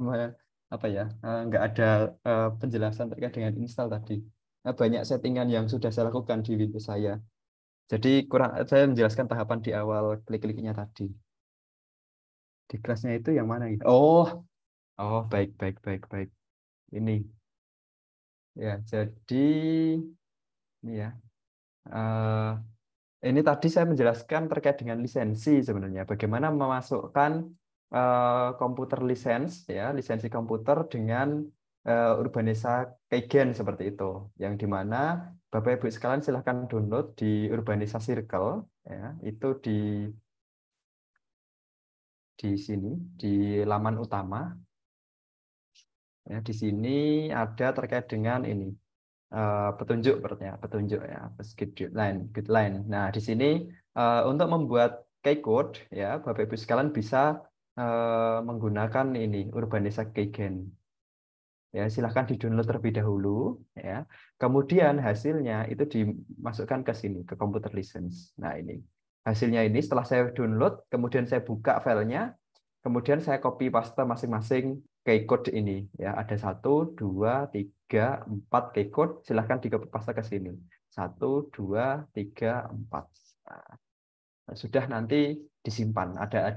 apa ya, nggak ada penjelasan terkait dengan install tadi. Banyak settingan yang sudah saya lakukan di Windows saya. Jadi saya menjelaskan tahapan di awal klik-kliknya tadi. Di kelasnya itu yang mana ya? Baik. Ini ya, jadi ini ya. Ini tadi saya menjelaskan terkait dengan lisensi sebenarnya. Bagaimana memasukkan komputer lisensi komputer dengan Urbanisa Keygen seperti itu. Yang dimana Bapak Ibu sekalian silahkan download di Urbanisa Circle, ya, itu di sini di laman utama. Ya, di sini ada terkait dengan ini petunjuk ya, guideline. Nah, di sini untuk membuat Keycode ya, Bapak Ibu sekalian bisa menggunakan ini Urbanisa Keygen. Ya, silahkan di-download terlebih dahulu ya. Kemudian hasilnya itu dimasukkan ke sini, ke Computer License. Nah, ini. Hasilnya ini setelah saya download, kemudian saya buka filenya, kemudian saya copy paste masing-masing Keycode ini ya. Ada 1, 2, 3, 4 Keycode, silahkan di copy paste ke sini. 1, 2, 3, 4. Nah, sudah nanti disimpan, ada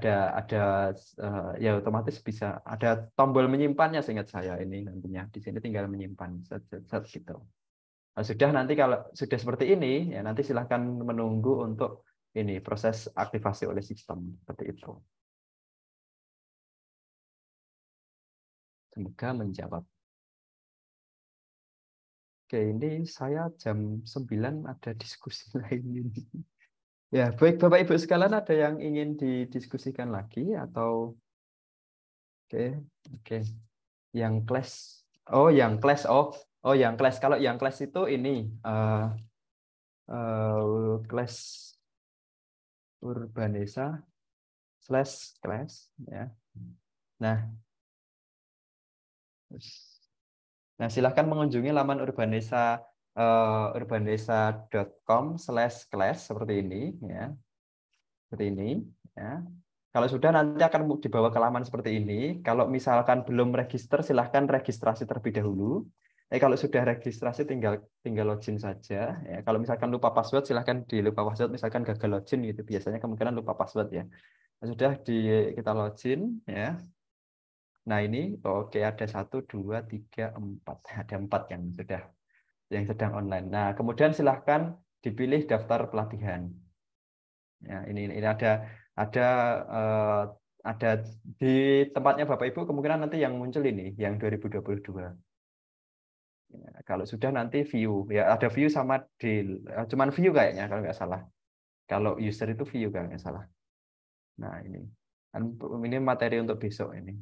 ya otomatis bisa ada tombol menyimpannya, seingat saya ini nantinya di sini tinggal menyimpan gitu. Nah, sudah nanti kalau sudah seperti ini ya, nanti silahkan menunggu untuk ini proses aktivasi oleh sistem seperti itu. Semoga menjawab. Oke, ini saya jam 9 ada diskusi lain ini. Ya, baik Bapak Ibu sekalian, ada yang ingin didiskusikan lagi atau Oke. Yang kelas. Yang kelas. Yang kelas. Kalau yang kelas itu ini kelas Urbanisa /kelas ya. Nah, silahkan mengunjungi laman urbanisa.com/kelas seperti ini ya. Seperti ini ya. Kalau sudah nanti akan dibawa ke laman seperti ini. Kalau misalkan belum register, silahkan registrasi terlebih dahulu. Kalau sudah registrasi tinggal login saja. Ya, kalau misalkan lupa password, silahkan lupa password. Misalkan gagal login gitu, biasanya kemungkinan lupa password ya. Sudah kita login ya. Nah ini oke, ada 1, 2, 3, 4. Ada 4 yang sedang online. Nah kemudian silahkan dipilih daftar pelatihan. Ya, ini ada di tempatnya Bapak Ibu, kemungkinan nanti yang muncul ini yang 2022. Ya, kalau sudah nanti view, ya ada view sama cuman view kayaknya kalau nggak salah. Kalau user itu view kalau nggak salah. Nah ini materi untuk besok ini.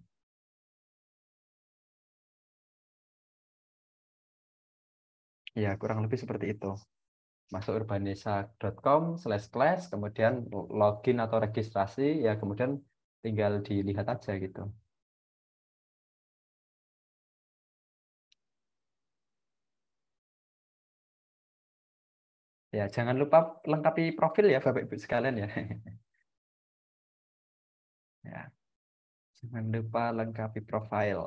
Ya kurang lebih seperti itu. Masuk urbanisa.com/class, kemudian login atau registrasi, ya kemudian tinggal dilihat aja gitu. Ya, jangan lupa lengkapi profil ya Bapak Ibu sekalian ya. Ya, jangan lupa lengkapi profil.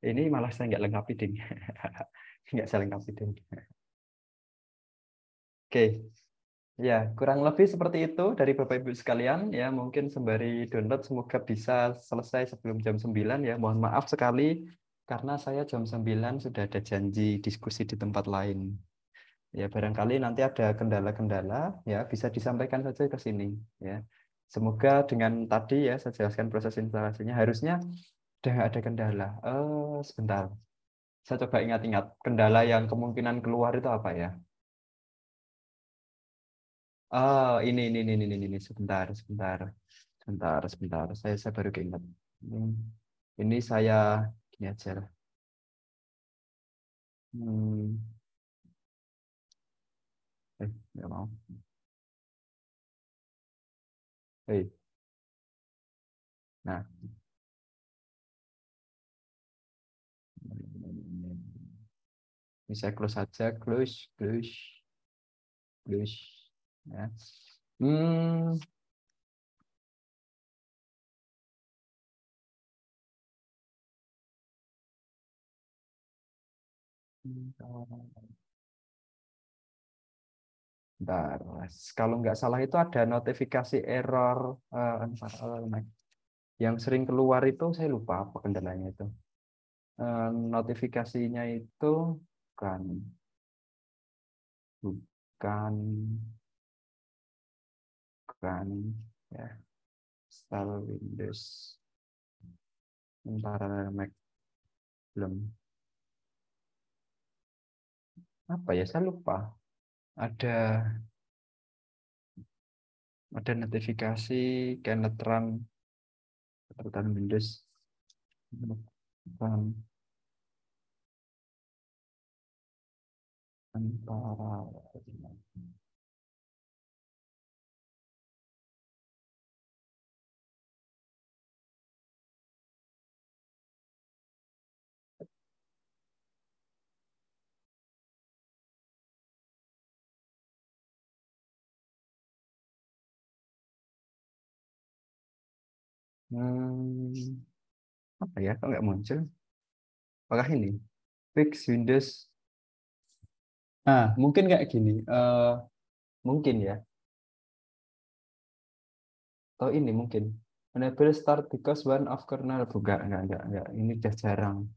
Ini malah saya nggak lengkapi, ding. Nggak saya lengkapi, ding. Oke. Ya, kurang lebih seperti itu dari Bapak Ibu sekalian. Ya, mungkin sembari download semoga bisa selesai sebelum jam 9 ya. Mohon maaf sekali karena saya jam 9 sudah ada janji diskusi di tempat lain. Ya, barangkali nanti ada kendala-kendala ya bisa disampaikan saja ke sini ya. Semoga dengan tadi ya saya jelaskan proses instalasinya harusnya sudah nggak ada kendala. Sebentar. Saya coba ingat-ingat kendala yang kemungkinan keluar itu apa ya? Oh, ini. Sebentar. Saya baru keinget. Ini saya gini aja lah. Nggak mau. Nah, ini saya close saja, close. Ya. Bentar, kalau nggak salah itu ada notifikasi error yang sering keluar itu saya lupa apa kendalanya itu. Notifikasinya itu bukan ya, install Windows. Bentar, Mac belum. Apa ya? Saya lupa. Ada notifikasi cannot run Windows. Antara apa ya? Kok nggak muncul? Apakah ini fix Windows? Mungkin kayak gini. Mungkin ya. Atau ini mungkin enable start because one of kernel buka. Enggak. Ini udah jarang.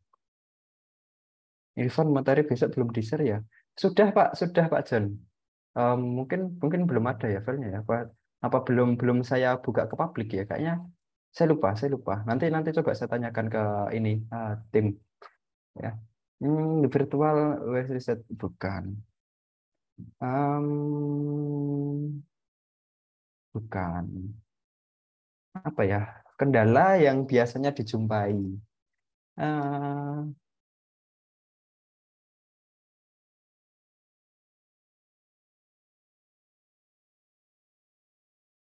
Irfan materi besok belum di-share ya? Sudah Pak John. Mungkin belum ada ya filenya ya. Apa belum saya buka ke publik ya? Kayaknya saya lupa. Nanti coba saya tanyakan ke ini tim ya. Virtual OS reset bukan. Bukan. Apa ya? Kendala yang biasanya dijumpai.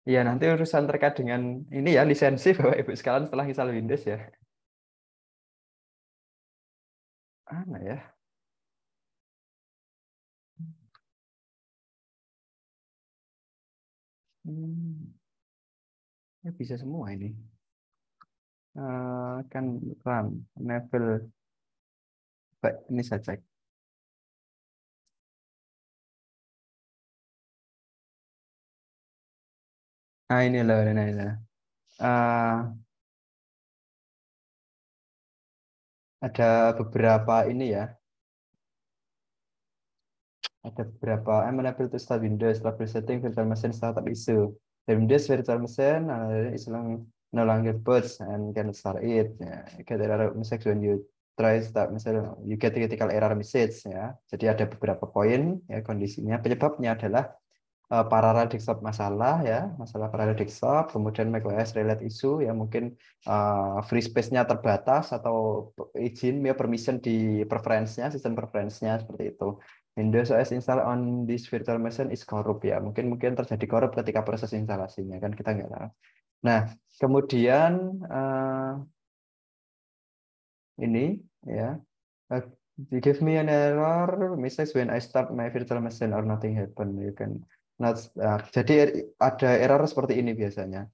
Ya, nanti urusan terkait dengan ini ya lisensi Bapak Ibu sekalian setelah install Windows ya. Mana ya? Ya bisa semua ini. Kan run enable. Baik, ini saya cek. Nah, ini loh. Ada beberapa ini ya. Ada beberapa enable to start Windows, stable setting, virtual machine, startup issue. When this virtual machine is no longer boots and can start it. Ya. Get error message when you try start misalnya you get critical error message ya. Jadi ada beberapa poin ya kondisinya. Penyebabnya adalah parallel desktop masalah ya, masalah parallel desktop, kemudian macOS relate issue ya mungkin free space-nya terbatas atau izin ya permission di preference-nya, sistem preference-nya seperti itu. Windows OS install on this virtual machine is corrupt ya, mungkin terjadi korup ketika proses instalasinya kan kita nggak tahu. Nah, kemudian ini ya, you give me an error message when I start my virtual machine or nothing happen. You can not. Jadi ada error seperti ini biasanya.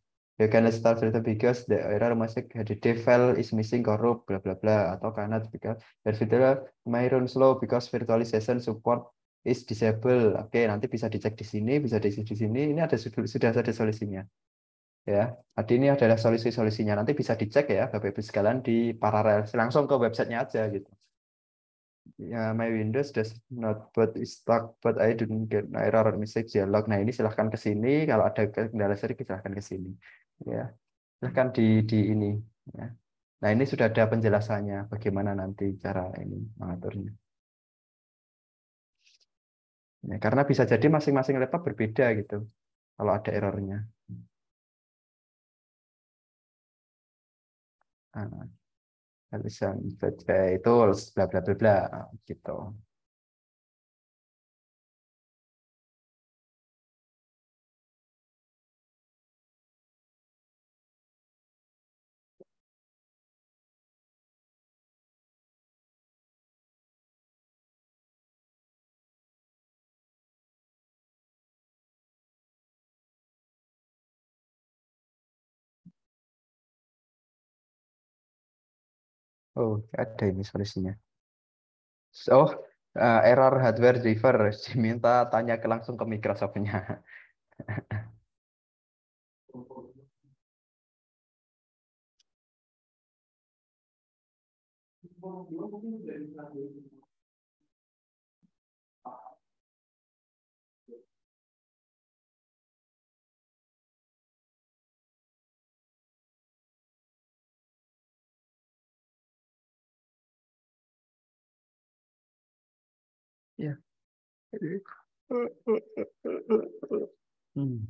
You can start virtual because the error message the dev file is missing corrupt bla bla bla atau karena because the virtual may run slow because virtualization support is disabled. Oke, nanti bisa dicek di sini, bisa di sini. Ini ada sudah ada solusinya. Ya, tadi ini adalah solusi-solusinya. Nanti bisa dicek ya, Bapak Ibu sekalian di paralel. Langsung ke websitenya aja gitu. Ya, my Windows does not but is stuck, but I didn't get an error message dialog. Nah, ini silahkan ke sini. Kalau ada kendala sedikit silahkan ke sini. Ya, silahkan di ini. Ya. Nah, ini sudah ada penjelasannya bagaimana nanti cara ini mengaturnya. Ya, karena bisa jadi masing-masing laptop berbeda gitu. Kalau ada errornya. Nah, bisa itu bla bla bla bla gitu. Oh, ada ini solusinya. Oh, error hardware driver. Diminta tanya langsung ke Microsoft-nya. Ya. Hmm.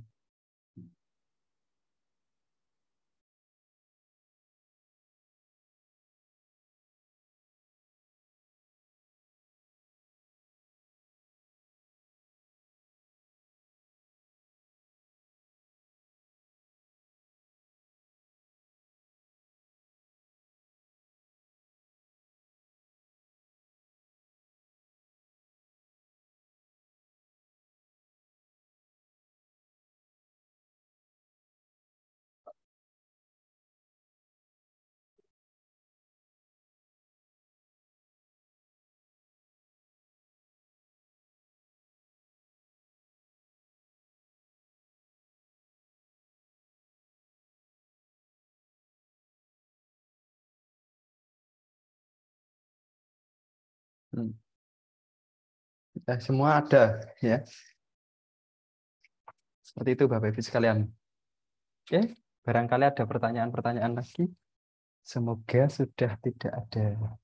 Hmm. Semua ada ya. Seperti itu Bapak Ibu sekalian. Oke, barangkali ada pertanyaan-pertanyaan lagi. Semoga sudah tidak ada.